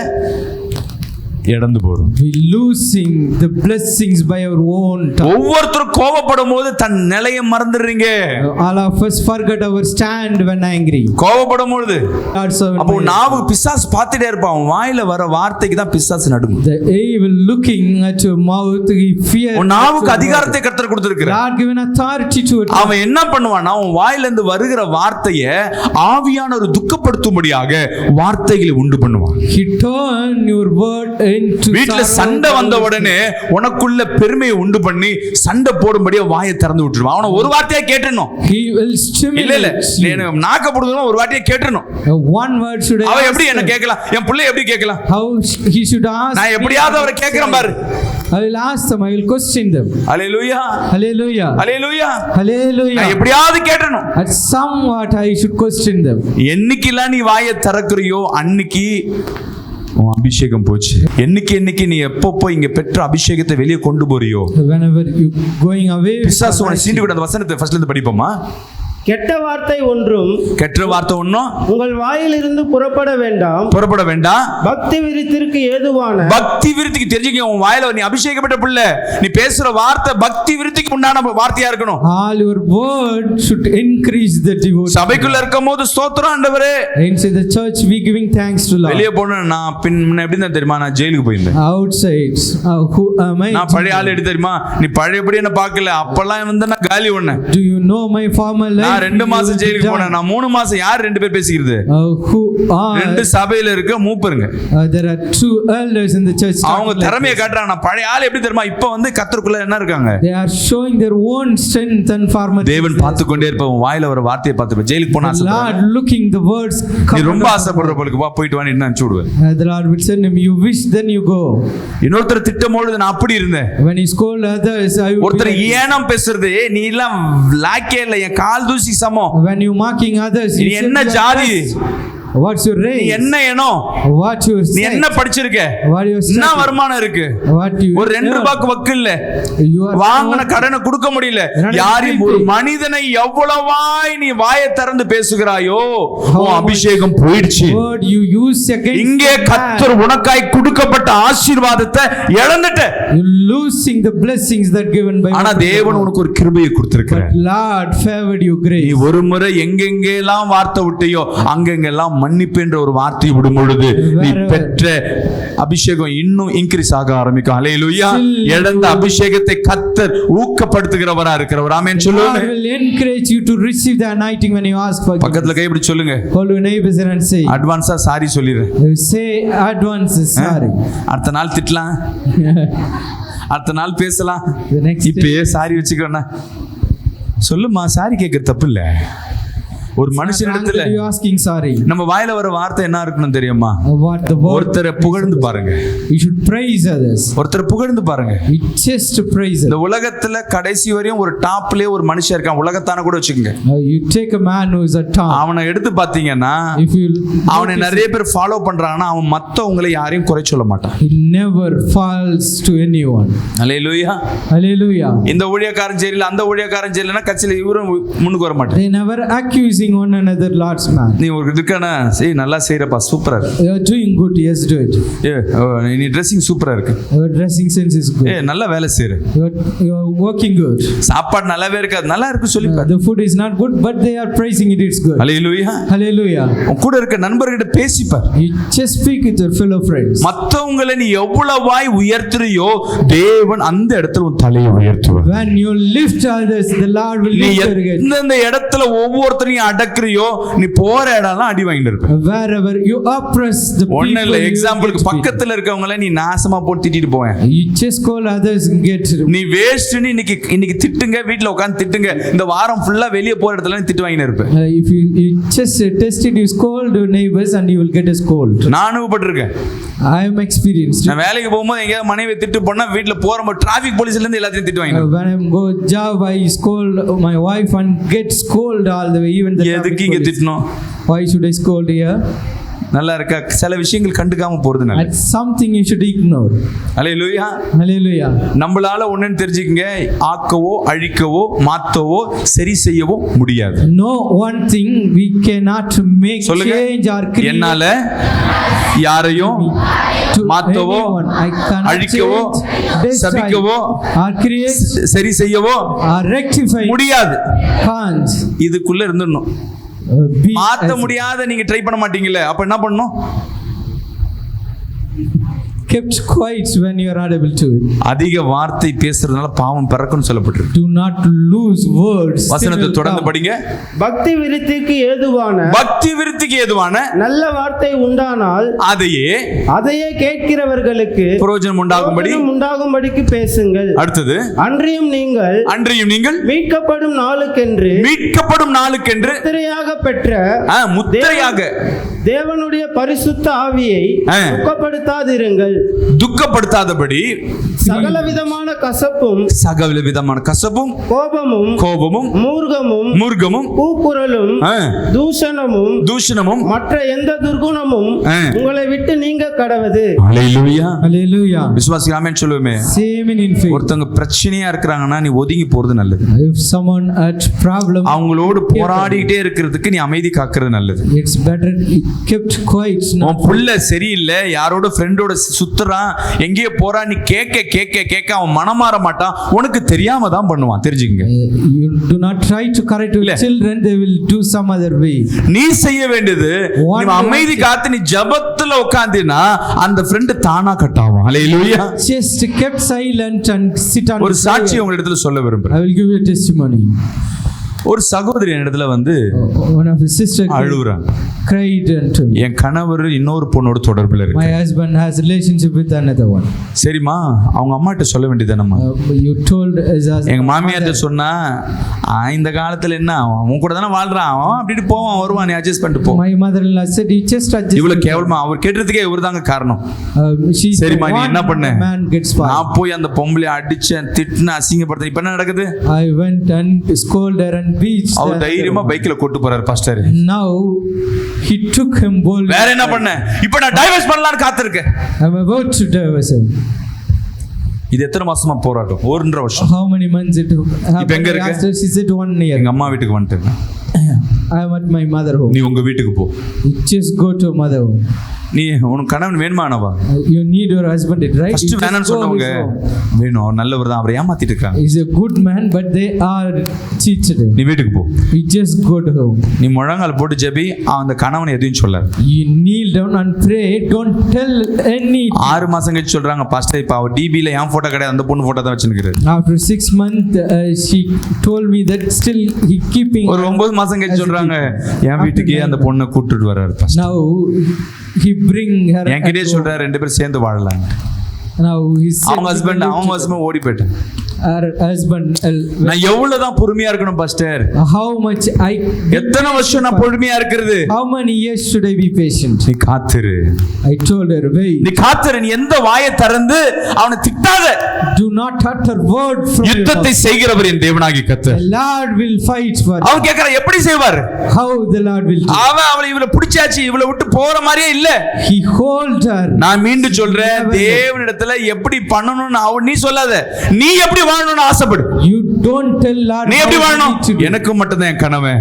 இழந்து போறோம். We losing the blessings by our own tongue. ஒவ்வொருத்தரும் கோபப்படும் போது தன் நிலையை மறந்துடுறீங்க. All of us forget our stand when angry. கோபப்படும் பொழுது அப்போ நாவு பிசாசு பார்த்துட்டே இருப்பான். அவன் வாயில வர வார்த்தைக்கு தான் பிசாசு நடுங்கும். The evil looking at your mouth, he fear. உன் நாவுக்கு அதிகாரத்தை கர்த்தர் கொடுத்திருக்கிறார். God given authority to it. அவன் என்ன பண்ணுவான்னா உன் வாயில இருந்து வருகிற வார்த்தையை ஆவியானவர் துக்கப்படுத்தும்படியாக வார்த்தைகளை உண்டு பண்ணுவான். He turn your word into வீட்டுல sorrow, சண்டை வந்த உடனே உனக்குள்ள பெருமையை உண்டு பண்ணி சண்டை போடும்படியே வாயை திறந்து விட்டுருவான். அவனை ஒரு வார்த்தையா கேட்டணும். he will இல்ல இல்ல stimulate you. நீ நாக்க போடுறதுனா ஒரு வார்த்தையா கேட்டணும். One word should I அவன் ask எப்படி என்ன him? கேட்கலாம்? என் பிள்ளை எப்படி கேட்கலாம்? How he should ask நான் எப்படியாவது அவரை கேட்கிறேன் பாரு. I will ask them, I will question them. Hallelujah Hallelujah. ஹalleluya. நான் Hallelujah. எப்படியாவது கேட்டணும். At somewhat I should question them. என்னைக்கெல்லாம் நீ வாயை திறக்கறியோ அன்னைக்கு உன் அபிஷேகம் போச்சு. என்னைக்கு நீ எப்பப்போ இங்க பெற்ற அபிஷேகத்தை வெளியே கொண்டு போறியோ, Whenever you going away, பிசாசு உன்னை சீண்டி விட. அந்த வசனத்தை ஃபர்ஸ்ட்ல இருந்து படிப்போமா? கெட்ட வார்த்தை ஒன்றும் கெட்ட வார்த்தை ஒன்றும் உங்கள் வாயிலிருந்து புறப்பட வேண்டாம். பக்தி விருத்திற்கு ஏதுவான பக்தி விருத்திக்கு தெரிஞ்சுக்க. உன் வாயில நீ அபிஷேகப்பட்ட பிள்ளை, நீ பேசுற வார்த்தை பக்தி விருத்திக்கு உண்டான வார்த்தையா இருக்கணும். all your word should increase the devotion. சபைக்குள்ள இருக்கும்போது ஸ்தோத்திரம் ஆண்டவரே, inside the church we giving thanks to Lord. வெளியே போன நான் பின்ன எப்படி தான் தெரியுமா, நான் ஜெயிலுக்கு போயிருந்தேன். outside who am I? நான் பழைய ஆள் எடுத்து தெரியுமா, நீ பழையபடி என்ன பார்க்கல. அப்பெல்லாம் வந்து நான் காலி ஒண்ணு. do you know my former life? நான் 2 மாசம் ஜெயிலுக்கு போனேன். நான் 3 மாசம். யார் 2 பேர் பேசிக்கிறது? who are 2 சபையில இருக்க மூப்பருங்க. there are 2 elders in the church. அவங்க திறமையை காட்டுறாங்க. நான் பழைய ஆள் எப்படி தெரியுமா, இப்ப வந்து கர்த்தருக்குள்ள என்ன இருக்காங்க, they are showing their own strength and former. தேவன் பார்த்து கொண்டே இருப்பான். வாயில ஒரு வார்த்தையை பார்த்து ஜெயிலுக்கு போனா Lord looking the words. நீ ரொம்ப ஆசைப்படுற போலுக்கு வா, போயிட்டு வா, என்ன அனுப்பிச்சு விடுவேன். the Lord would send him, you wish then you go. இன்னொருத்தர் திட்டமோடு நான் அப்படி இருந்தேன். when he scold others, I would ஒருத்தர் ஏனம் பேசுறது, நீ எல்லாம் லாக்கே இல்ல, என் கால் தூசி சமம். when you mocking others, நீ என்ன ஜாதி, what's your நீ race, என்ன இனம், what you நீ என்ன படிச்சிருக்க, what you என்ன வருமானம் இருக்கு, what you ஒரு 2 ரூபாய்க்கு வக்கு இல்ல, you are வாங்கின கடனை கொடுக்க முடியல. யாரும் ஒரு மனிதனை எவ்வளவாய் நீ வாயை திறந்து பேசுகிறாயோ உன் அபிஷேகம் போயிடுச்சு. word you use against இங்கே கர்த்தர் உனக்காய் கொடுக்கப்பட்ட ஆசீர்வாதத்தை இழந்துட்ட. you losing the blessings that given by ஆனா தேவன் உனக்கு ஒரு கிருபையை கொடுத்திருக்கிறார். but Lord favored you grace. நீ ஒரு முறை எங்கெங்கெல்லாம் வார்த்தை விட்டையோ அங்கெங்கெல்லாம் மன்னிப்பு என்ற ஒரு வார்த்தையை விடும் பொழுது நீ பெற்ற அபிஷேகம் இன்னும் இன்க்ரீஸ் ஆக ஆரம்பிக்கும். ஹல்லேலூயா. இழந்த அபிஷேகத்தை கர்த்தர் ஊக்கப்படுத்துகிறவரா இருக்கிறவர். ஆமென் சொல்லுங்க. God will encourage you to receive the anointing when you ask for. பக்கத்துல கை இப்படி சொல்லுங்க. call your neighbors and say அட்வான்ஸா சாரி சொல்லிரு. say advance sorry. அடுத்த நாள் திட்டலாம், அடுத்த நாள் பேசலாம். the next இப்பயே சாரி வச்சுக்கோண்ணா. சொல்லுமா, சாரி கேட்க தப்பு இல்ல. ஒரு மனுஷனிடத்துல you asking sorry. நம்ம வாயில வர வார்த்தை என்ன இருக்கணும் தெரியுமா? what the word ஒருத்தரை புகழ்ந்து பாருங்க. you should praise others. ஒருத்தரை புகழ்ந்து பாருங்க. you just praise இந்த உலகத்துல கடைசி வரையும் ஒரு டாப்லயே ஒரு மனுஷன் இருக்கான். உலகத்தான கூட வச்சுக்கோங்க. you take a man who is a top. அவனை எடுத்து பாத்தீங்கன்னா if you அவனை நிறைய பேர் ஃபாலோ பண்றாங்கன்னா அவன் மத்தவங்களை யாரையும் குறை சொல்ல மாட்டான். he never falls to anyone. Hallelujah. hallelujah. இந்த ஊழியக்காரன் சரியில்லை, அந்த ஊழியக்காரன் சரியில்லைன்னா கட்சியில இவரும் முன்னுக்கு வர மாட்டான். they never accusing one another Lord's man. நீ ஒரு இதுக்கான சரி நல்லா செய்யறப்பா, சூப்பரா இருக்கு. you are doing good, yes do it. நீ ட்ரெஸ்ஸிங் சூப்பரா இருக்கு. your dressing sense is good. நல்லா வேலை செய்யற. you are working good. சாப்பாடு நல்லாவே இருக்காது, நல்லா இருக்கு சொல்லி பாரு. the food is not good but they are praising it, it's good. Hallelujah. hallelujah. உன் கூட இருக்க நண்பர்கிட்ட பேசி பாரு. you just speak with your fellow friends. மத்தவங்களை நீ எவ்வளவாய் உயர்த்துறியோ தேவன் அந்த இடத்துல உன் தலையை உயர்த்துவார். when you lift others, the Lord will நீ lift your head. எந்தெந்த இடத்துல ஒவ்வொருத்தரையும் அடக்குறியோ நீ போற இடம்லாம் அடி வாங்கிட்டு இருப்ப. wherever you oppress the people, ஒண்ணு இல்ல, எக்ஸாம்பிளுக்கு பக்கத்துல இருக்கவங்கள நீ நாசமா போட்டு திட்டிட்டு போவேன். you just call others and get நீ வேஸ்ட்னு இன்னைக்கு திட்டுங்க, வீட்ல உட்கார்ந்து திட்டுங்க. இந்த வாரம் ஃபுல்லா வெளிய போற இடத்துல நீ திட்டு வாங்கிட்டு இருப்ப. if you just test it, you scold your neighbors and you will get a scold. நான் அனுபவப்பட்டிருக்கேன். I am experienced. நான் வேலைக்கு போகும்போது எங்கேயாவது மனைவி திட்டு போனா வீட்ல போறப்ப டிராபிக் போலீஸ்ல இருந்து எல்லாத்தையும் திட்டு வாங்கிட்டு when I go job, I scold my wife and get scold all the way, even the எதுக்கு இங்க திட்டணும்? why should I scold here? நல்லா இருக்கா? சில விஷயங்கள் கண்டுக்காம போறது நல்லது. That's something you should ignore. Hallelujah. hallelujah. நம்மளால ஒண்ணுன்னு தெரிஞ்சுக்கங்க, ஆக்கவோ அழிக்கவோ மாத்தவோ சரி செய்யவோ முடியாது. No one thing we cannot make சொல்லுங்க. change or create. என்னால யாரையும் to மாத்தவோ anyone. I cannot அழிக்கவோ change, destroy, சபிக்கவோ or create சரி செய்யவோ or rectify. முடியாது. Can't இதுக்குள்ள இருந்துடணும். be மாத்த as முடியாத நீங்க ட்ரை பண்ண மாட்டீங்கல்ல, அப்ப என்ன பண்ணணும்? kept quiet when you are not able to. அதிக வார்த்தை பேசுறதுனால பாவம் பிறக்கும்னு சொல்லப்பட்டிருக்கு. Do not lose words. வசனத்தை தொடர்ந்து படிங்க. பக்தி விருத்திக்கு ஏதுவான நல்ல வார்த்தை உண்டானால் அதையே கேட்கிறவர்களுக்கு பிரயோஜனம் உண்டாகும்படிக்கு பேசுங்கள். அடுத்தது, அன்றியும் நீங்கள் மீட்கப்படும் நாளுக்கென்று முத்திரையாக தேவனுடைய பரிசுத்த ஆவியை துக்கப்படுத்தாதபடி சகலவிதமான கசப்பும் கோபமும் மூர்க்கமும் கூக்குரலும் தூஷணமும் மற்ற எந்த துர்குணமும் உங்களை விட்டு நீங்க கடவது. Hallelujah. விசுவாசி ஆமென் சொல்லுமே. ஒருத்தங்க பிரச்சனையா இருக்கிறாங்கன்னா நீ ஒதுங்கி போறது நல்லது. If someone at problem, அவங்களோடு போராடிட்டே இருக்கிறதுக்கு நீ அமைதி காக்கிறது நல்லது. It's better kept quiet. உன் புள்ள சரியில்லை, யாரோட ஃப்ரெண்டோட சுத்துறான், எங்கேயோ போறான், நீ கேட்க அவன் மனமாற மாட்டான், உனக்கு தெரியாம தான் பண்ணுவான், தெரிஞ்சுக்கங்க. You do not try to correct your children, they will do some other way. நீ செய்ய வேண்டியது, நீ அமைதி காத்து நீ ஜெபத்துல உட்கார்ந்தினா அந்த ஃப்ரெண்ட் தானா கட்டாவான். ஹalleluya. Just kept silent and sit on. ஒரு சாட்சி உங்களிடத்துல சொல்ல விரும்புறேன். I will give you a testimony. ஒரு சகோதரி என்னிடத்துல வந்து one of his sister அழுறாங்க. cried unto me. என் கணவர் இன்னொரு பொண்ணோட தொடர்புல இருக்கு. My husband has relationship with another one. சரிமா, அவங்க அம்மாட்ட சொல்ல வேண்டியதானம்மா. You told us. எங்க மாமியார்ட்ட சொன்னா, இந்த காலத்துல என்ன அவன் கூட தானே வாழ்றான், அவன் அப்படிட்டு போவான் வருவான், நீ அட்ஜஸ்ட் பண்ணிட்டு போ. My mother-in-law said he just adjust. இவ்வளவு கேவலமா அவர் கேட்டதுக்கே இவர்தாங்க காரணம். சரிமா, நீ என்ன பண்ண? நான் போய் அந்த பொம்பளை அடிச்சேன், திட்டின, அசிங்கப்படுத்த. இப்ப என்ன நடக்குது? I went and scolded her and beat. அவர் தைரியமா பைக்ல கூட்டி போறாரு pastor. Now he took him boldly. வேற என்ன பண்ண? இப்போ நான் டைவர்ஸ் பண்ணலாம்னு காத்திருக்கேன். I'm about to divorce him. இது எத்தனை மாசமா போராட்டம்? 1.5 வருஷம். How many months it took? இப்போ எங்க இருக்க? She said 1 year. எங்க அம்மா வீட்டுக்கு வந்துட்டேன். I am at my mother home. நீ உங்க வீட்டுக்கு போ. Just go to mother home. நீ உனக்கு கணவன் வேணுமானவா? You need your husband, right? First வேணும்னு சொன்னவங்க வேணும், நல்லவர் தான், அவரை ஏமாத்திட்டு இருக்காங்க. He is a good man but they are cheated. நீ வீட்டுக்கு போ. You just go to home. நீ முழங்கால் போட்டு ஜெபி, அந்த கணவன் எதையும் சொல்லாத. You kneel down and pray, don't tell any. 6 மாசம் கழிச்சு சொல்றாங்க பாஸ்டர், இப்ப அவ டிபில என் போட்டோ கிடையாது, அந்த பொண்ணு போட்டோ தான் வச்சிருக்காரு. After 6 months she told me that still he keeping. ஒரு 9 மாசம் கழிச்சு சொல்றாங்க, என் வீட்டுக்கு அந்த பொண்ணை கூட்டிட்டு வராரு pastor. Now he bring her. என்கிட்டே சொல்றாரு, 2 பேரும் சேர்ந்து வாழலாம். Now he said அவங்க ஹஸ்பண்ட் ஓடி போயிட்டாங்க. Her husband. நான் எவ்வளவுதான் பொறுமையா இருக்கணும் பாஸ்டர்? How much எத்தனை வருஷம் நான் பொறுமையா இருக்கிறது? How many years should I be patient? நீ காத்திரு. I told her, wait. நீ காத்திரு. நீ எந்த வாயை திறந்து அவனை திட்டாத. Do not utter word from your mouth. யுத்தத்தை செய்கிறவர் என் தேவனாகிய கர்த்தர். The Lord will fight for you. அவன் கேக்குறான், எப்படி செய்வார்? How the Lord will do. அவளை இவளை பிடிச்சாச்சு, இவளை விட்டு போற மாதிரியே இல்ல. He hold her. நான் மீண்டும் சொல்றேன், தேவனிடத்துல எப்படி பண்ணணும்னு நீ சொல்லாத, நீ எப்படி வாழணும்னு ஆசைப்படு. You don't tell Lord. நீ எப்படி வாழணும்? எனக்கு மட்டும் தான் என் கனவு,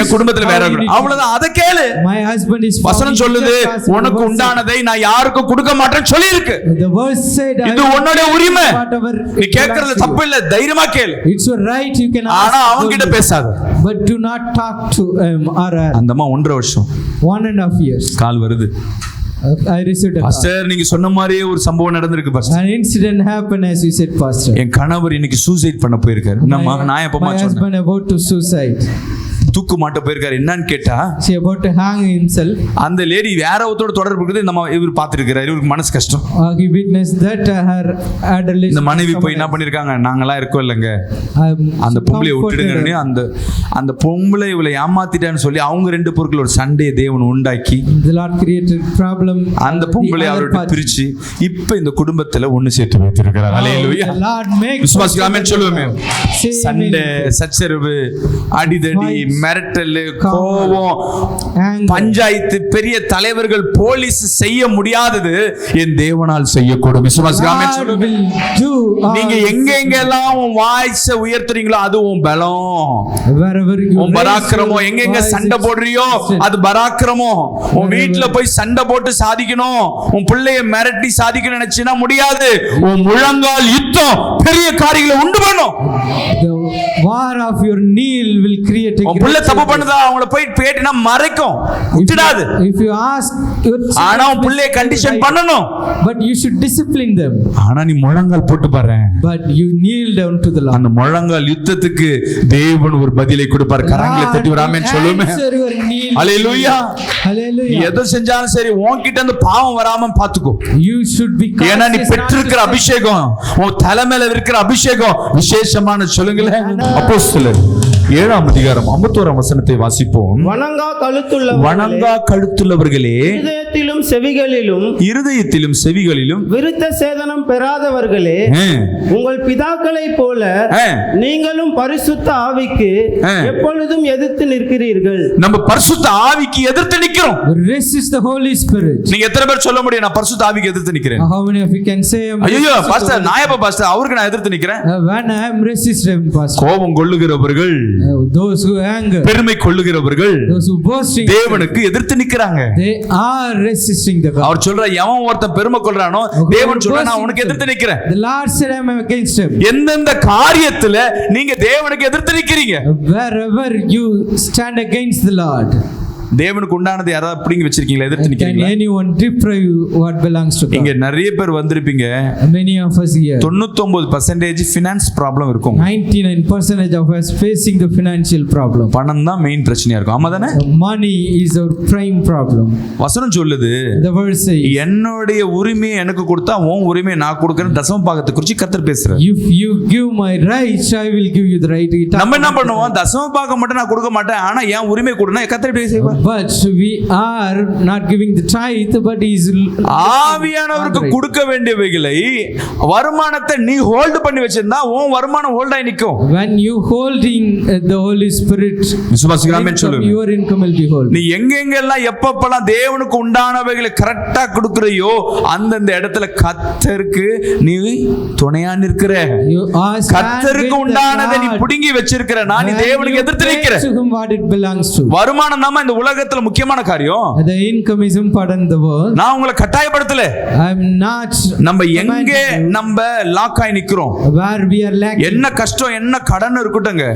என் குடும்பத்துல வேற அவ்வளவுதான். அத கேளு. My husband is. வசனம் சொல்லுது, உனக்கு உண்டானதை நான் யாருக்கும் கொடுக்க மாட்டேன்னு சொல்லி இருக்கு. The verse said, இது உன்னோட உரிமை. நீ கேக்குறது தப்பு இல்ல, தைரியமா கேளு. It's your right, you can ask. ஆனா அவங்க கிட்ட பேசாத. But do not talk to or அந்த அம்மா 1.5 வருஷம் 1.5 years கால் வருது. I received a pastor, நீங்க சொன்ன மாதிரியே ஒரு சம்பவம் நடந்திருக்கு pastor. An incident happened as you said, pastor. என் கணவர் இன்னைக்கு சூசைட் பண்ண போயிருக்காரு. நான் எப்பமா சொன்னேன்? My husband about to suicide. தூக்கு மாட்ட போயிருக்காரு. என்னன்னு கேட்டா, she about to hang himself. அந்த லேடி வேற ஒருத்தரோட தொடர்பு இருக்குது, நம்ம இவர் பாத்துருக்காரு, இவருக்கு மனசு கஷ்டம். He witnessed that her adolescent. இந்த மனைவி போய் என்ன பண்ணிருக்காங்க, நாங்கலாம் இருக்கோம் இல்லங்க, அந்த பொம்பளையை விட்டுடுங்கன்னு அந்த பொம்பளை இவளை ஏமாத்திட்டான்னு சொல்லி அவங்க 2 பேருக்குள்ள ஒரு சண்டையை தேவன் உண்டாக்கி, the Lord created problem. அந்த பொம்பளை அவரோட பிரிச்சு இப்ப இந்த குடும்பத்துல ஒன்னு சேர்த்து வைத்திருக்கிறார். ஹalleluya. விசுவாசிகள் ஆமென் சொல்லுவோமே. சண்டை, சச்சரவு, அடிதடி, மிரட்டல், கோபம், பஞ்சாயத்து, பெரிய தலைவர்கள், போலீஸ் செய்ய முடியாதது என் தேவனால் செய்யக்கூடும். விசுவாசிகள் ஆமென் சொல்லுவோமே. நீங்க எங்கெங்கெல்லாம் உன் வாய்ஸை உயர்த்துறீங்களோ அது உன் பலம், உன் பராக்கிரமம். எங்கெங்க சண்டை போடுறியோ அது பராக்கிரமம். உன் வீட்டுல போய் சண்டை போட்டு சாதிக்கணும், உன் பிள்ளைய மிரட்டி சாதிக்கணும் நினைச்சுன்னா முடியாது. உன் முழங்கால் யுத்தம் பெரிய காரியங்களை உண்டு பண்ணும். war of your kneel will create a உன் பிள்ளை தப்பு பண்ணுதா அவங்கள போய் பேட்டினா மறைக்கும் விட்டுடாது. if you ask your ஆனா உன் பிள்ளைய கண்டிஷன் பண்ணணும். but you should discipline them. ஆனா நீ முழங்கால் போட்டு பாரு. but you kneel down to the Lord. அந்த முழங்கால் யுத்தத்துக்கு தேவன் ஒரு பதிலை கொடுப்பார். கரங்களை தட்டி ஒரு ஆமென் சொல்லுமே. ஹalleluya. hallelujah. நீ எதை செஞ்சாலும் சரி உன்கிட்ட இருந்து பாவம் வராம பாத்துக்கோ. you should be ஏன்னா நீ பெற்றிருக்கிற அபிஷேகம் உன் தலைமையில இருக்கிற அபிஷேகம் விசேஷமான. சொல்லுங்களேன். அப்போஸ்தலர் 7ஆம் அதிகாரம் 51ஆம் வசனத்தை வாசிப்போம். வணங்கா கழுத்துள்ளவர்களே இருதயத்திலும் செவிகளிலும் விருத்த சேதனம் பெறாதவர்களே உங்கள் பிதாக்களைப் போல நீங்களும் பரிசுத்த ஆவிக்கு எப்பொழுதும் எதிர்த்து நிற்கிறீர்கள். நம்ம பரிசுத்த ஆவிக்கு எதிர்த்து நிக்கிறோம். resist the Holy Spirit. நீங்க எத்தனை பேர் சொல்ல முடியும் நான் பரிசுத்த ஆவிக்கு எதிர்த்து நிக்கிறேன்? how many of you can say ஐயோ பாஸ்டர் நாயப்ப பாஸ்டர் அவருக்கு நான் எதிர்த்து நிக்கிறேன். when I am resisting pastor. கோபம் கொள்ளுகிறவர்கள், those who anger, பெருமை கொள்ளுகிறவர்கள், those who boasting, தேவனுக்கு எதிர்த்து நிக்கறாங்க. they are resisting the God. அவர் சொல்ற எவன் ஒருத்தன் பெருமை கொள்றானோ தேவன் சொல்ற நான் உனக்கு எதிர்த்து நிக்கிறேன். the Lord said I am against him. எந்தெந்த காரியத்துல நீங்க தேவனுக்கு எதிர்த்து நிக்கிறீங்க? wherever you stand against the Lord. தேவனுக்கு உண்டானது யாராவது பிடிங்கி வச்சிருக்கீங்களா? எதிர்த்து can நிக்கிறீங்களா? anyone deprive what belongs to God? இங்க நிறைய பேர் வந்திருப்பீங்க. many of us here 99% finance problem இருக்கும். 99% of us facing the financial problem. பணம் தான் மெயின் பிரச்சனையா இருக்கும். ஆமாதானே? money is our prime problem. வசனம் சொல்லுது the verse says என்னுடைய உரிமையை எனக்கு கொடுத்தா உன் உரிமையை நான் கொடுக்கிறேன். தசம பாகத்தை குறித்து கர்த்தர் பேசுறார். if you give my rights I will give you the right. நம்ம என்ன பண்ணுவோம்? தசம பாகம் மட்டும் நான் கொடுக்க மாட்டேன். ஆனா என் உரிமையை கொடுனா கர்த்தர் எப்படி செய்வார்? but we are not giving the tithe but is ஆவியானவருக்கு கொடுக்க வேண்டியவைகளை வருமானத்தை நீ ஹோல்ட் பண்ணி வச்சிருந்தா உன் வருமானம் ஹோல்ட் ஆகி நிக்கும். when you holding the Holy Spirit விசுவாசிக்கலாமே சொல்லுங்க. your income will be hold. நீ எங்கெங்கெல்லாம் எப்பப்பெல்லாம் தேவனுக்கு உண்டானவைகளை கரெக்டா கொடுக்கறியோ அந்தந்த இடத்துல கர்த்தருக்கு நீ துணையா நிற்கிற. கர்த்தருக்கு உண்டானதை நீ புடுங்கி வச்சிருக்கிற. நான் நீ தேவனுக்கு எதிர்த்து நிக்கிற. வருமானம் தான் இந்த உலகத்துல முக்கியமான காரியம். the income is important in the world. நான் உங்களை கட்டாயப்படுத்தல. I am not. நம்ம எங்க நம்ம லாக் ஆகி நிக்கிறோம்? where we are lacking. என்ன கஷ்டம் என்ன கடன் இருக்கட்டும்ங்க.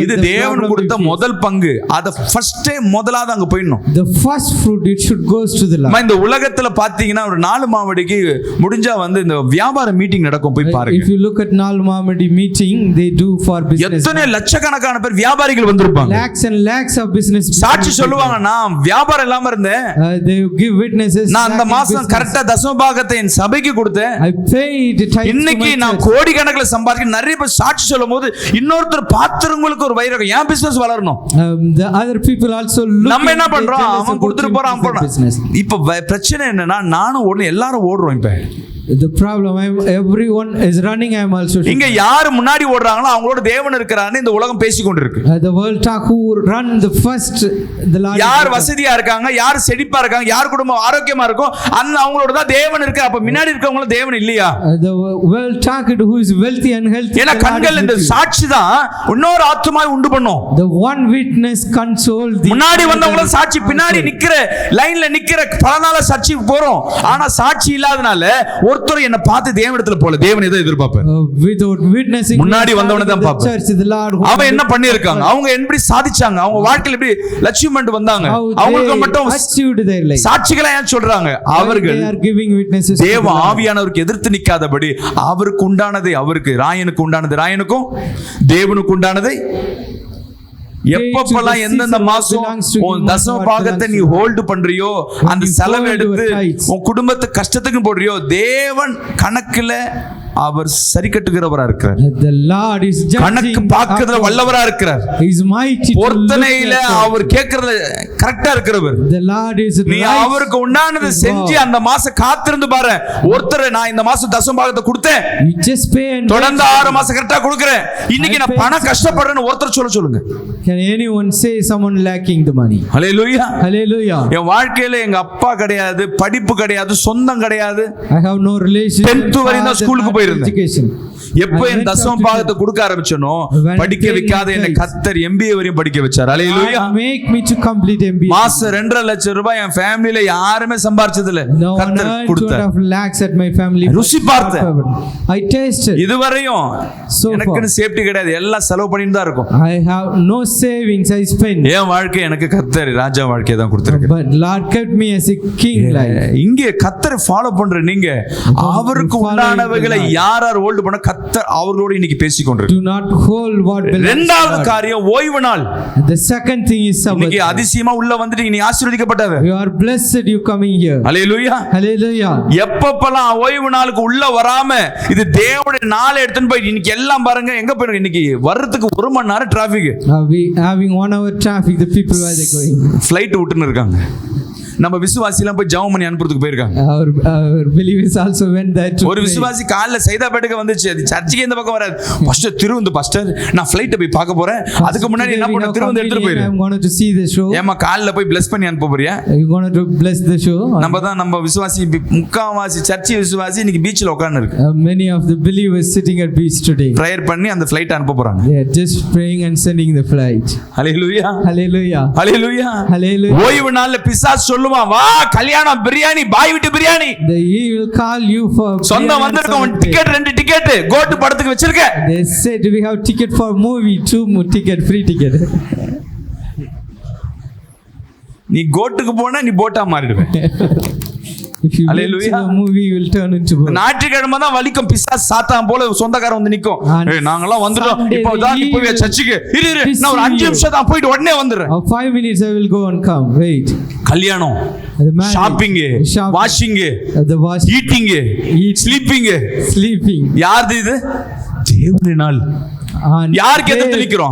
இது தேவன் கொடுத்த முதல் பங்கு. அத ஃபர்ஸ்ட் முதலாவது அங்க போயிடணும். the first fruit it should goes to the Lord. இந்த உலகத்துல பாத்தீங்கன்னா ஒரு 4 மாவடிக்கு முடிஞ்சா வந்து இந்த வியாபார மீட்டிங் நடக்கும். போய் பாருங்க. if you look at Nalmamadi meeting they do for business. எத்தனை லட்சக்கணக்கான பேர் வியாபாரிகள் வந்திருப்பாங்க. lakhs and lakhs of business. சாட்சி சொல்லுவாங்க நான் வியாபாரம் இல்லாம இருந்தேன். they give witnesses. நான் அந்த மாசம் கரெக்ட்டா தசம பாகத்தை என் சபைக்கு கொடுத்தேன். I paid tithe. இன்னைக்கு நான் கோடி கணக்குல சம்பாதிக்க நிறைய பேர் சாட்சி சொல்லும்போது இன்னொருத்தர் பாத்திரங்களுக்கு ஒரு வைரகம் ஏன் பிசினஸ் வளரணும். the other people also look. நம்ம என்ன பண்றோம்? அவன் கொடுத்துட்டு போறான் போறான். இப்ப பிரச்சனை என்னன்னா நானும் ஓடுறேன் எல்லாரும் ஓடுறோம். இப்ப the problem everyone is running. I am also. இங்க யார் முன்னாடி ஓடுறாங்களோ அவங்களோட தேவன் இருக்கிறான்னு இந்த உலகம் பேசிக்கொண்டு இருக்கு. the world talk who run the first the Lord. யார் வசதியா இருக்காங்க யார் செழிப்பா இருக்காங்க யார் குடும்பம் ஆரோக்கியமா இருக்கும் அந்த அவங்களோட தான் தேவன் இருக்கு. அப்ப முன்னாடி இருக்கவங்க தேவன் இல்லையா? the world talk who is wealthy and healthy. ஏனா கண்கள் இந்த சாட்சி தான் இன்னொரு ஆத்துமாவை உண்டு பண்ணும். the one witness console the முன்னாடி வந்தவங்க சாட்சி பின்னாடி நிக்கிற லைன்ல நிக்கிற பலனால சாட்சி போறோம். ஆனா சாட்சி இல்லாதனால ஒருத்தர் என்ன பார்த்து தேவனிடத்துல போல தேவன் எதை எதிர்பார்ப்பார்? without witnessing முன்னாடி வந்தவன தான் பாப்பார். அவன் என்ன பண்ணி இருக்காங்க அவங்க எப்படி சாதிச்சாங்க அவங்க வாழ்க்கையில எப்படி அச்சீவ்மென்ட் வந்தாங்க அவங்களுக்கு மட்டும் சாட்சிகளை ஏன் சொல்றாங்க? அவர்கள் தேவ ஆவியானவருக்கு எதிர்த்து நிக்காதபடி அவருக்கு உண்டானதை அவருக்கு ராயனுக்கு உண்டானது ராயனுக்கும் தேவனுக்கு உண்டானதை எப்பப்பெல்லாம் எந்தெந்த மாசம் உன் தசம பாகத்தை நீ ஹோல்டு பண்றியோ அந்த செலவு எடுத்து உன் குடும்பத்து கஷ்டத்துக்கு போடுறியோ தேவன் கணக்குல அவர் சரி கட்டுகிறவரா இருக்கிறார். the Lord is கணக்கு பார்க்கிறதுல வல்லவரா இருக்கிறார். he is mighty பொருத்தனையில அவர் கேக்குறதுல கரெக்ட்டா இருக்கிறவர். the Lord is நீ அவருக்கு உண்டானதை செஞ்சு அந்த மாசம் காத்திருந்து பாரு. ஒருத்தர் நான் இந்த மாசம் தசம பாகத்தை கொடுத்தேன் just pay and தொடர்ந்து 6 மாசம் கரெக்ட்டா கொடுக்கிறேன் இன்னைக்கு நான் பணம் கஷ்டப்படுறேன்னு ஒருத்தர் சொல்லுங்க. can anyone say someone lacking the money? Hallelujah hallelujah. என் வாழ்க்கையில எங்க அப்பா கிடையாது படிப்பு கிடையாது சொந்தம் கிடையாது. I have no relation. 10th வரைக்கும் தான் ஸ்கூலுக்கு போயிருந்தேன். எப்போ என் தசம பாகத்தை கொடுக்க ஆரம்பிச்சனோ படிக்க வைக்காத என்ன கர்த்தர் MBA வரையும் படிக்க வச்சார். ஹalleluya. make me to complete ATM. மாசம் 2.5 லட்சம் ரூபாய் என் ஃபேமிலில யாருமே சம்பாரிச்சது இல்ல. No one கர்த்தர் earned கொடுத்தார். 2.5 lakhs at my family. ருசி பார்த்தேன். I tasted. இதுவரையும் So எனக்குன்னு சேஃப்டி கிடையாது, எல்லாம் செலவு பண்ணிட்டு தான் இருக்கும். I have no savings. I spend. என் வாழ்க்கை எனக்கு கர்த்தர் ராஜா வாழ்க்கையை தான் கொடுத்திருக்காரு. But Lord kept me as a king life. இங்கே கர்த்தரை ஃபாலோ பண்ற நீங்க அவருக்கு உண்டானவைகளை யார் ஹோல்ட் பண்ண கர்த்தர் அவர்களோடு இன்னைக்கு பேசிக்கொண்டிருக்கார். Do not hold what belongs. இரண்டாவது காரியம் ஓய்வு நாள். The second thing is Sabbath. இன்னைக்கு அதிசயமா உள்ள வந்துட்டு நீ ஆசீர்வதிக்கப்பட்டவ. You are blessed you coming here. Hallelujah. Hallelujah. எப்பப்பலாம் ஓய்வு நாளுக்கு உள்ள வராம இது தேவனுடைய நாளை எடுத்துன்னு போய் இன்னைக்கு எல்லாம் பாருங்க எங்க போயிருக்கு. இன்னைக்கு வர்றதுக்கு 1 மணி நேரம் traffic. We having 1 hour traffic. The people where they going. Flight விட்டுன்னு இருக்காங்க. நம்ம விசுவாசி எல்லாம் போய் ஜெபம் பண்ணி அனுப்புறதுக்கு போயிருக்காங்க. Our believers also went there to ஒரு விசுவாசி காலைல சைதாப்பேட்டுக்கு வந்துச்சு. அது சர்ச்சுக்கு இந்த பக்கம் வராது. பாஸ்டர் திருவந்து பாஸ்டர் நான் ஃளைட்டை போய் பார்க்க போறேன். அதுக்கு முன்னாடி என்ன பண்ண திருவந்து எடுத்துட்டு போயிரு. I'm going to see the show. ஏமா காலைல போய் bless பண்ணி அனுப்ப போறியா? You going to bless the show? நம்ம விசுவாசி முக்காவாசி சர்ச்சு விசுவாசி இன்னைக்கு பீச்ல உட்கார்ந்து இருக்கு. Many of the believers sitting at beach today. Prayer பண்ணி அந்த ஃளைட் அனுப்ப போறாங்க. They are just praying and sending the flight. Hallelujah. Hallelujah. Hallelujah. Hallelujah. ஓய்வு நாள்ல பிசாசு சொல்லுவான் வா கல்யாணம் பிரியாணி பாய் விட்டு biryani. The he will call you for சொந்தம் வந்திருக்கோம் டிக்கெட் 2 டிக்கெட் கோட் படத்துக்கு வச்சிருக்க. They said we have ticket for movie 2 ticket free ticket. நீ கோட்டுக்கு போனா நீ போட்டா மாறிடுவே. If you go to the movie you will turn into boat. ஞாயிற்றுக்கிழமை தான் வலிக்கும் பிசாசு சாத்தான் போல சொந்தக்காரன் வந்து நிக்கும். ஏய் நாங்கலாம் வந்துறோம் இப்போ தான் நீ போய் சர்ச்சுக்கு இரு நான் ஒரு 5 நிமிஷம் தான் போயிட்டு உடனே வந்துறேன். 5 minutes I will go and come. Wait. கல்யாணம் shopping washing the wash eating sleeping sleeping. யாருது இது? தேவனுடைய நாள். யாருக்கு எதிர்த்து நிக்கிறோம்?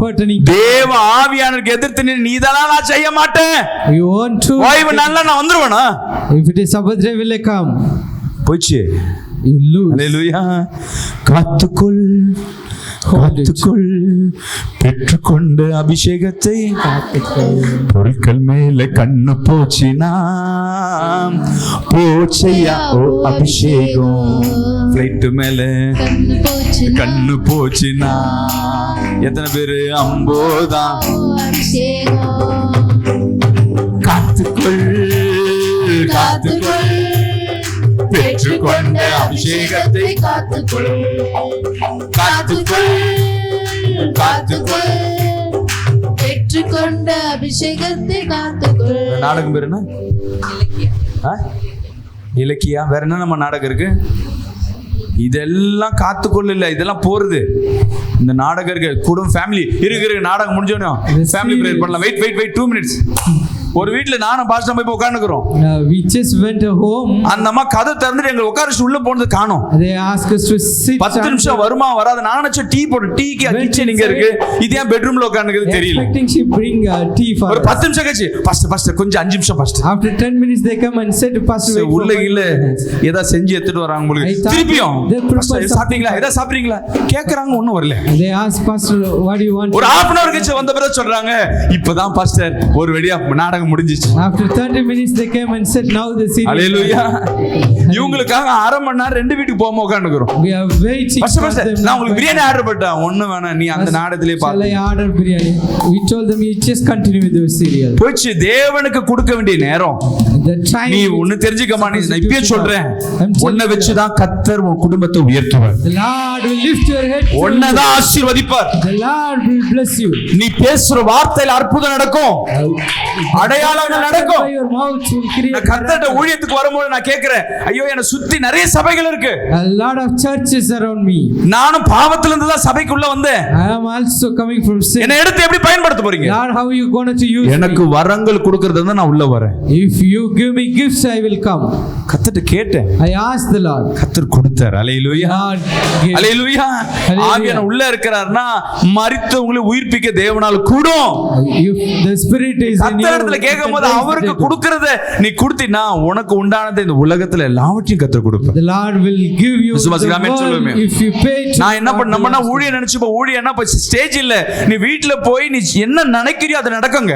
தேவ ஆவியானவருக்கு எதிர்த்து நீ இதெல்லாம் நான் செய்ய மாட்டேன். You want to ஓய்வு நாள்ல நான் வந்துருவேனா? If it is Sabbath day will I come? போச்சு. You lose. ஹalleluya. காத்துக்கொள் காத்துக்கொள் பெற்றுக்கொண்ட அபிஷேகத்தை பொருட்கள் மேல கண்ணு போச்சினா போச்சையா ஓ அபிஷேகம் ஃளைட் மேல கண்ணு போச்சினா எத்தனை பேரு அம்போதான் காத்துக்கொள் காத்துக்கொள் பெற்றுக்கொண்ட அபிஷேகத்தை காத்துக்கொள் காத்துக்கொள் காத்துக்கொள் பெற்றுக்கொண்ட அபிஷேகத்தை காத்துக்கொள். நாடகம் பேர் என்ன? இலக்கியா. வேற என்ன நம்ம நாடகம் இருக்கு? இதெல்லாம் காத்துக்கொள்ள இல்ல, இதெல்லாம் போறது. இந்த நாடகம் இருக்கு குடும்ப ஃபேமிலி இருக்கு. நாடகம் முடிஞ்சோனே ஃபேமிலி பிரேயர் பண்ணலாம். Wait 2 minutes. ஒரு வீட்ல நானும் பாஸ்டர் போய் உட்கார்ந்துக்கிறோம். We just went home. அந்த அம்மா கதை திறந்துட்டு எங்க உட்கார்ந்து உள்ள போனது காணோம். They asked us to sit. 10 நிமிஷம் வருமா வராது. நான் நினைச்ச டீ போடு டீக்கு கிச்சன் இங்க இருக்கு. இது ஏன் பெட்ரூம்ல உட்கார்ந்துக்கிறது தெரியல. Expecting she bring tea for ஒரு 10 நிமிஷம் கழிச்சு பாஸ்டர் கொஞ்சம் 5 நிமிஷம் pastor. After 10 minutes they come and said pastor wait உள்ள இல்ல ஏதா செஞ்சு எடுத்துட்டு வராங்க உங்களுக்கு. திருப்பியும் சாப்பிட்டீங்களா ஏதா சாப்பிடுறீங்களா கேக்குறாங்க. ஒண்ணும் வரல. They asked pastor what do you want? ஒரு half an hour கழிச்சு வந்த பிறகு சொல்றாங்க இப்பதான் பாஸ்டர் ஒரு வெடியா நாடகம் முடிஞ்சிச்சு. After 30 minutes they came and said now the scene. ஹalleluya. இவங்களுக்காக அரை மணி நேரம் 2 வீட்டுக்கு போகாம உட்கார்ந்துக்கிறோம். We are waiting. பாஸ்டர் நான் உங்களுக்கு பிரியாணி ஆர்டர் பண்ணேன். ஒண்ணு வேணாம் நீ அந்த நாடகத்திலே பாரு. I order biryani. We told them you just continue with your serial. போச்சு தேவனுக்கு கொடுக்க வேண்டிய நேரம். நீ ஒன்னு தெரிஞ்சுக்கமா. நீ நான் இப்பவே சொல்றேன். உன்னை வச்சு தான் கர்த்தர் உன் குடும்பத்தை உயர்த்துவார். The Lord will lift your head. உன்னை தான் ஆசீர்வதிப்பார். The Lord will bless you. நீ பேசுற வார்த்தையில அற்புதம் நடக்கும். அடையாளங்கள் நடக்கும். Your mouth will create. நான் கர்த்தருடைய ஊழியத்துக்கு வரும்போது நான் கேக்குறேன் ஐயோ என்ன சுத்தி நிறைய சபைகள் இருக்கு. A lot of churches around me. நானும் பாவத்துல இருந்து தான் சபைக்குள்ள வந்தேன். I am also coming from sin. என்ன எடுத்து எப்படி பயன்படுத்த போறீங்க? Lord how you going to use எனக்கு வரங்கள் கொடுக்கிறது தான் நான் உள்ள வரேன். If you give me gifts I will come. கர்த்தர்ட்ட கேட்டேன். I asked the Lord. கர்த்தர் கொடுத்தார். ஹalleluya. ஹalleluya. ஆவியான உள்ள இருக்கறார்னா மரித்தவங்களை உயிர்ப்பிக்க தேவனால கூடும். If the spirit is in you. கர்த்தர்ட்ட கேக்கும்போது அவருக்கு கொடுக்கிறத நீ கொடுத்தினா உனக்கு உண்டானது இந்த உலகத்துல எல்லாவற்றையும் கர்த்தர் கொடுப்பார். The Lord will give you the world if you pay. நான் என்ன பண்ண நம்மனா ஊழியம் நினைச்சுப்ப ஊழியம்னா இப்ப ஸ்டேஜ் இல்ல. நீ வீட்ல போய் நீ என்ன நினைக்கிறியோ அது நடக்குங்க.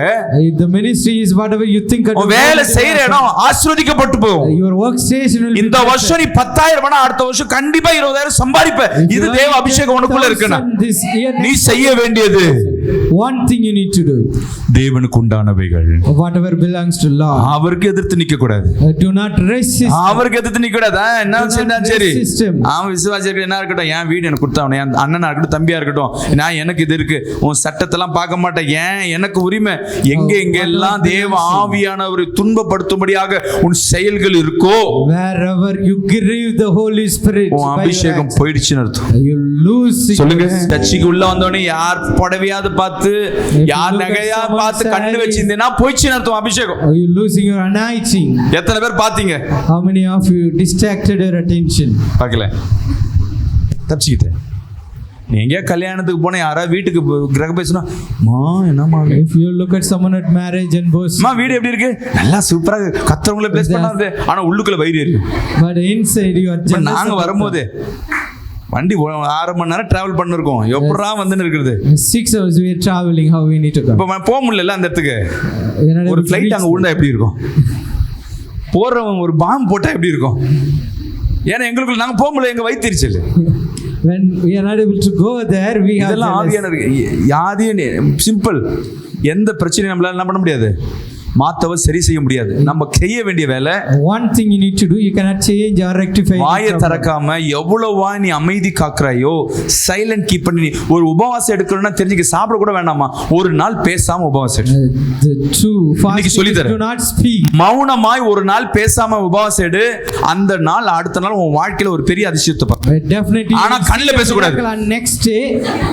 The ministry is whatever you think. வேலை செய்யற இடம் ஆசீர்வதிக்கப்பட்டு போகும். Your workstation will be இந்த வருஷம் நீ 10,000 வேணா அடுத்த வருஷம் கண்டிப்பா 20,000 சம்பாதிப்ப. இது தேவ அபிஷேகம் உனக்குள்ள இருக்குனா this year நீ செய்ய வேண்டியது one thing you need to do. தேவனுக்கு உண்டானவைகள் Whatever belongs to Lord. அவருக்கு எதிர்த்து நிக்க கூடாது. Do not resist. அவருக்கு எதிர்த்து நிக்க கூடாது. என்ன செஞ்சா சரி system. அவன் விசுவாசிக்கு என்ன இருக்கட்டும், என் வீடு எனக்கு கொடுத்தவன், என் அண்ணனா இருக்கட்டும், தம்பியா இருக்கட்டும், நான் எனக்கு இது இருக்கு, உன் சட்டத்தெல்லாம் பார்க்க மாட்டேன், ஏன் எனக்கு உரிமை. எங்க எல்லாம் தேவ ஆவியானவரை துன்பப்படுத்தும்படியாக உன் செயல்கள் இருக்கோ, wherever you grieve the Holy Spirit, உன் அபிஷேகம் போயிடுச்சுன்னு அர்த்தம். you lose it. சொல்லுங்க. சர்ச்சுக்கு உள்ள வந்தோடனே யார் புடவையாவது பார்த்து, யார் நகையா பார்த்து கண்ணு வச்சிருந்தேன்னா போயிடுச்சுன்னு அர்த்தம் அபிஷேகம். You losing your anointing. எத்தனை பேர் பாத்தீங்க? How many of you distracted your attention? பார்க்கல, தப்பிச்சுக்கிட்டேன். நீ எங்கேயா கல்யாணத்துக்கு போன யாராவது வீட்டுக்கு கிரக பேசுனா, மா என்னம்மா, If you look at someone at marriage and boast, அம்மா வீடு எப்படி இருக்கு, நல்லா சூப்பரா கத்தவங்களை பிளேஸ் பண்ணாது, ஆனா உள்ளுக்குள்ள வயிறு எரியும். but inside you are இப்ப jealous. நாங்க வரும்போது வண்டி 6 மணி நேரம் டிராவல் பண்ணிருக்கோம், எப்படா வந்துன்னு இருக்குது. 6 hours we are traveling, how we need to come. இப்ப போக முடியல அந்த இடத்துக்கு. We are not ஒரு able to ஃபிளைட் reach அங்க விழுந்தா எப்படி இருக்கும், போறவன் ஒரு பாம்பு போட்டா எப்படி இருக்கும். ஏன்னா எங்களுக்குள்ள நாங்க போக முடியல, எங்க வயிற்றுச்சல். when we are not able to go there, we have இதெல்லாம் jealous. ஆவியான யாதையும் சிம்பிள். எந்த பிரச்சனையும் நம்மளால என்ன பண்ண முடியாது, மாத்தவ சரி செய்ய முடியாது. நம்ம செய்ய வேண்டிய வேலை, one thing you need to do, you cannot change or rectify. வாயை திறக்காம எவ்வளவா நீ அமைதி காக்குறாயோ, சைலண்ட் கீப் பண்ணி. ஒரு உபவாசம் எடுக்கணும்னா தெரிஞ்சுக்க, சாப்பிட கூட வேண்டாமா, ஒரு நாள் பேசாம உபவாசம் எடு. The true இன்னைக்கு fasting சொல்லி is தரேன். do not speak. மௌனமாய் ஒரு நாள் பேசாம உபவாசம் எடு. அந்த நாள் அடுத்த நாள் உன் வாழ்க்கையில ஒரு பெரிய அதிசயத்தை பார்க்க. Definitely. ஆனா கண்ணுல பேசக்கூடாது. And next day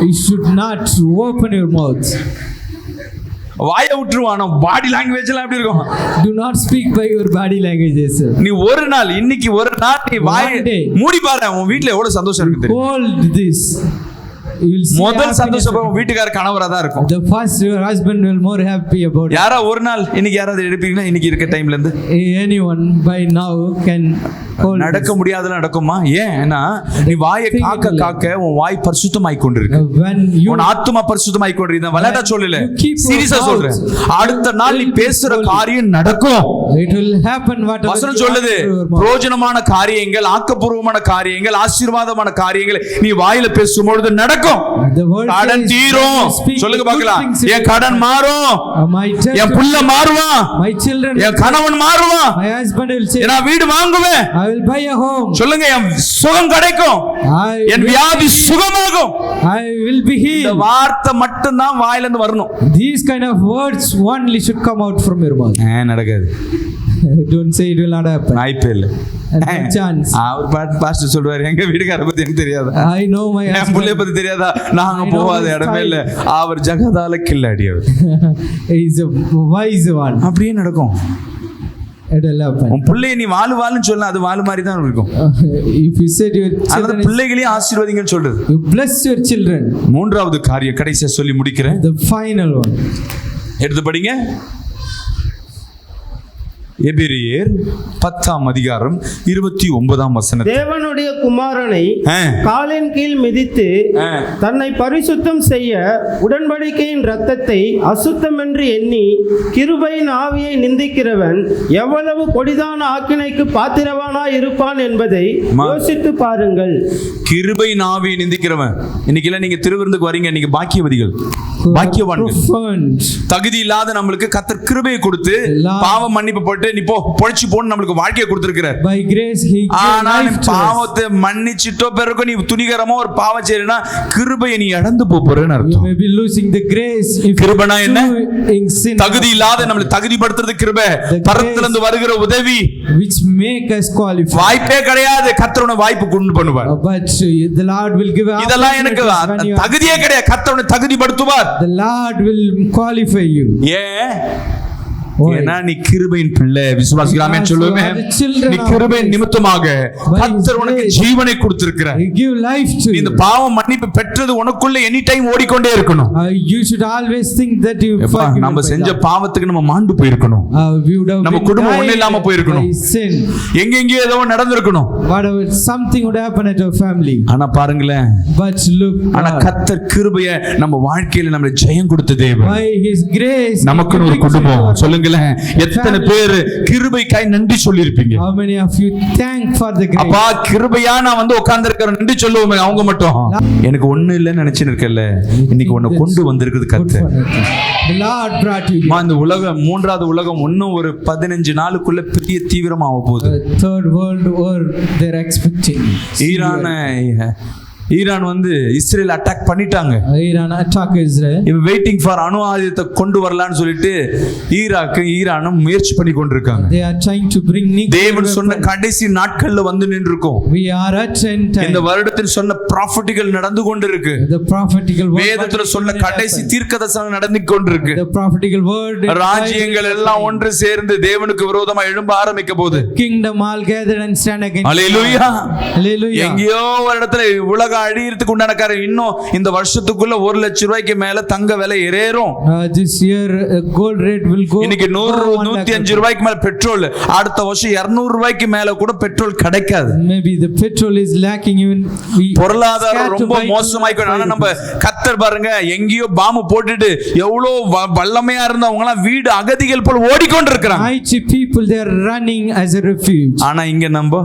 you should not open your mouth. வாயை விட்டுருவானோ, பாடி லாங்குவேஜ் எல்லாம் எப்படி இருக்கும். Do not speak by your body languages, sir. நீ ஒரு நாள், இன்னைக்கு ஒரு நாள் நீ வாயை One day. மூடி பாரு, உன் வீட்டுல எவ்வளவு சந்தோஷம் இருக்கு தெரியும். Hold this. You will see முதல் happiness. சந்தோஷம் உன் வீட்டுக்கார கணவரா தான் இருக்கும். The first, your husband will more happy about it. யாரா ஒரு நாள் இன்னைக்கு யாராவது எடுப்பீங்களா? இன்னைக்கு இருக்க டைம்ல இருந்து Anyone by now can hold நடக்க this. முடியாதுல நடக்குமா? ஏன்னா நீ வாயை காக்க காக்க உன் வாய் பரிசுத்தமாய் கொண்டிருக்கு. When you உன் ஆத்துமா பரிசுத்தமாய் கொண்டிருக்கு. விளையாட்டா சொல்லல, You keep your சீரியஸா mouth சொல்றேன். அடுத்த நாள் நீ பேசுற holy. காரியம் நடக்கும். it will happen whatever வசனம் you சொல்லுது, ask through your mouth. பிரயோஜனமான காரியங்கள், ஆக்கப்பூர்வமான காரியங்கள், ஆசீர்வாதமான காரியங்கள் நீ வாயில பேசும்பொழுது நடக்கும். The word கடன் says, தீரும். when you speak சொல்லுங்க good பார்க்கலாம். things, it என் will கடன் மாறும், my children, என் புள்ள மாறுவான், my children, என் கணவன் மாறுவான், my husband will say, நான் வீடு வாங்குவேன். I will buy a home. சொல்லுங்க, என் சுகம் கிடைக்கும், என் வியாதி சுகமாகும். I will be இந்த healed. வார்த்தை மட்டும் தான் வாயில இருந்து வரணும். These kind of words only should come out from your mouth. நடக்காது. Don't say it will not happen. வாய்ப்பே இல்லை. No chance. அவர் பாஸ்டர் சொல்றாரு, எங்க வீட்டுக்கார பத்தி எனக்கு தெரியாதா, I know my என் புள்ளைய husband. பத்தி தெரியாதா, நாங்க I know போகாத his இடமே style. இல்ல, அவர் ஜகதால கில்லாடி அவர். He is a wise one. அப்படியே நடக்கும். It will happen. உன் பிள்ளைய நீ வாழுன்னு சொல்ல, அது வாழு மாதிரி தான் இருக்கும். If you said your அதனால children, பிள்ளைகளையும் ஆசீர்வதிங்கன்னு சொல்றது. you bless your children. மூன்றாவது காரியம் கடைசியா சொல்லி முடிக்கிறேன். The final one. எடுத்து படிங்க. எபிரெயர் 10ஆம் அதிகாரம் 29ஆம் வசனம். தேவனுடைய குமாரனை ஆ. காலின் கீழ் மிதித்து ஆ. தன்னை பரிசுத்தம் செய்ய உடன்படிக்கையின் இரத்தத்தை அசுத்தம் என்று எண்ணி கிருபையின் ஆவியை நிந்திக்கிறவன் எவ்வளவு கொடிதான ஆக்கினைக்கு பாத்திரவானாய் இருப்பான் என்பதை யோசித்து பாருங்கள். கிருபை நாவி நிந்திக்கிறவன். இன்னைக்கு எல்லாம் நீங்க திருவிருந்துக்கு வரீங்க, நீங்க பாக்கியவதிகள், பாக்கியவான்கள். Profound. தகுதி இல்லாத நம்மளுக்கு கர்த்தர் கிருபையை கொடுத்து பாவ மன்னிப்பு போட்டு நீ போ பொழைச்சு போன்னு நம்மளுக்கு வாழ்க்கையை கொடுத்திருக்கிறார். By grace he gave ஆனா நீ life to us. பாவத்தை மன்னிச்சிட்டோ பிறகு நீ துணிகரமா ஒரு பாவம் செய்யறனா கிருபையை நீ இழந்து போறேன்னு You அர்த்தம். may be losing the grace if கிருபைனா என்ன? in sin, தகுதி இல்லாத நம்மளை தகுதிப்படுத்துறது கிருபை. பரத்திலிருந்து வருகிற உதவி which make us qualified. வாய்ப்பே கிடையாது. கர்த்தர் வாய்ப்பு கொண்டு பண்ணுவார். But the Lord will give இதெல்லாம் எனக்கு opportunities when you are- தகுதியே கிடையாது. கர்த்தர் தகுதிப்படுத்துவார். the Lord will qualify you. ஏன்? Why? ஏன்னா நீ கிருபையின் பிள்ளை. விசுவாசிக்கலாமே சொல்லுவே. Because you are the children நீ of கிருபையின் grace. நிமித்தமாக By கர்த்தர் His உனக்கு grace. ஜீவனை கொடுத்திருக்கிறார். He give life to இந்த you. பாவம் மன்னிப்பு பெற்றது உனக்குள்ள எனி டைம் ஓடிக்கொண்டே இருக்கணும். You should always think that you எப்பா, forgiven நம்ம by செஞ்ச God. பாவத்துக்கு நம்ம மாண்டு போயிருக்கணும். We would have நம்ம been குடும்பம் ஒண்ணு died இல்லாம போயிருக்கணும். by sin. எங்கெங்கேயோ ஏதோ நடந்திருக்கணும். Whatever, something would happen at your family. ஆனா பாருங்களேன், But look, ஆனா கர்த்தர் கிருபையை நம்ம வாழ்க்கையில நம்மள ஜெயம் கொடுத்த தேவன். by His grace, நமக்குன்னு ஒரு குடும்பம். சொல்லுங்க, சொல்லுங்களேன். எத்தனை பேர் கிருபைக்காய் நன்றி சொல்லியிருப்பீங்க? How many of you thank for the grace? அப்பா கிருபையா நான் வந்து உட்கார்ந்து இருக்கிற நன்றி சொல்லுவோமே அவங்க மட்டும். எனக்கு ஒண்ணு இல்லைன்னு நினைச்சுன்னு இருக்கல, இன்னைக்கு உன்னை கொண்டு வந்திருக்குது கர்த்தர். The Lord brought you here. இந்த உலகம், மூன்றாவது உலகம் இன்னும் ஒரு 15 நாளுக்குள்ள பெரிய தீவிரமா ஆக போகுது. The third world war they're expecting. Iran வந்து இஸ்ரேல் அட்டாக் பண்ணிட்டாங்க. Iran attack Israel. Waiting for அணு ஆயுதத்தை கொண்டு வரலாம்னு சொல்லிட்டு ஈரானும் முயற்சி பண்ணி கொண்டிருக்காங்க. They are trying to bring nuclear தேவன் சொன்ன weapons. கடைசி நாட்கள்ல வந்து நின்றுக்கும். We are at end time. இந்த வருடத்தில் சொன்ன ப்ராஃபட்டிகள் நடந்து கொண்டிருக்கு. The prophetical word. வேதத்துல சொன்ன கடைசி தீர்க்கதரிசனம் நடந்து கொண்டிருக்கு. The prophetical word. ராஜ்யங்கள் எல்லாம் ஒன்று சேர்ந்து தேவனுக்கு விரோதமா எழும்ப ஆரம்பிக்க போகுது. Kingdom all gathered and stand against. Hallelujah. Hallelujah. எங்கேயோ ஒரு இடத்துல உலக அழியறதுக்கு உண்டான காரணம் இன்னும் இந்த வருஷத்துக்குள்ள 1 லட்சம் ரூபாய்க்கு மேல தங்க விலை ஏறும். This year gold rate will go. இன்னைக்கு 105 ரூபாய்க்கு மேல பெட்ரோல், அடுத்த வருஷம் 200 ரூபாய்க்கு மேல கூட பெட்ரோல் கிடைக்காது. Maybe the petrol is lacking even. பொருளாதாரம் ரொம்ப மோசமாயிக்கும். ஆனா நம்ம கர்த்தர் பாருங்க, எங்கேயோ பாம்பு போட்டுட்டு எவ்வளவு வல்லமையா இருந்தவங்க எல்லாம் வீடு அகதிகள் போல ஓடிக்கொண்டு இருக்கிறாங்க. Mighty people they are running as a refuge. ஆனா இங்க நம்ம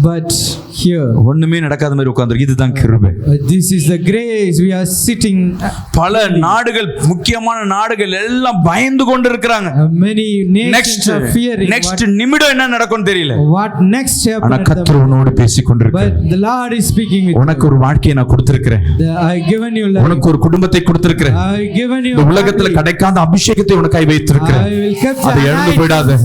But here ஒண்ணுமே நடக்காத மாதிரி உட்கார்ந்திருக்கு. இதுதான் கிருபை. This is the grace. We are sitting. பல நாடுகள், முக்கியமான நாடுகள் எல்லாம் பயந்து கொண்டு இருக்கிறாங்க. Many nations are fearing. Next நிமிடம் என்ன நடக்கும்னு தெரியல. What next ஆனா happen? கர்த்தர் உன்னோடு பேசிக் கொண்டிருக்கிறார். But the Lord is speaking with உனக்கு ஒரு வாழ்க்கையை நான் கொடுத்திருக்கிறேன். I given you life. உனக்கு ஒரு குடும்பத்தை கொடுத்திருக்கிறேன். I given you. இந்த உலகத்துல கிடைக்காத அபிஷேகத்தை உனக்காய் வைத்திருக்கிறேன். I will keep. அதை இழந்து போய்டாத.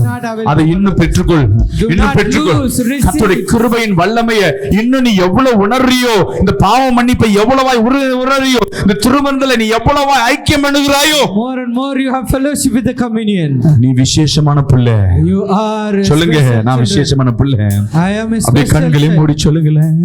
அதை இன்னும் பெற்றுக்கொள். இன்னும் பெற்றுக்கொள். கர்த்தருடைய கிருபையின் வல்லமையை இன்னும் நீ எவ்வளவு உணர்றியோ, இந்த பாவ மன்னிப்பை எவ்வளவாய் உணர்றியோ, இந்த திருமணத்துல நீ எவ்வளவாய் ஐக்கியம் பண்ணுகிறாயோ, More and more you have fellowship with the communion. நீ விசேஷமான பிள்ளை. You are. சொல்லுங்க, நான் விசேஷமான பிள்ளை. I am a அப்படியே special கண்களை child. மூடி சொல்லுங்களேன்.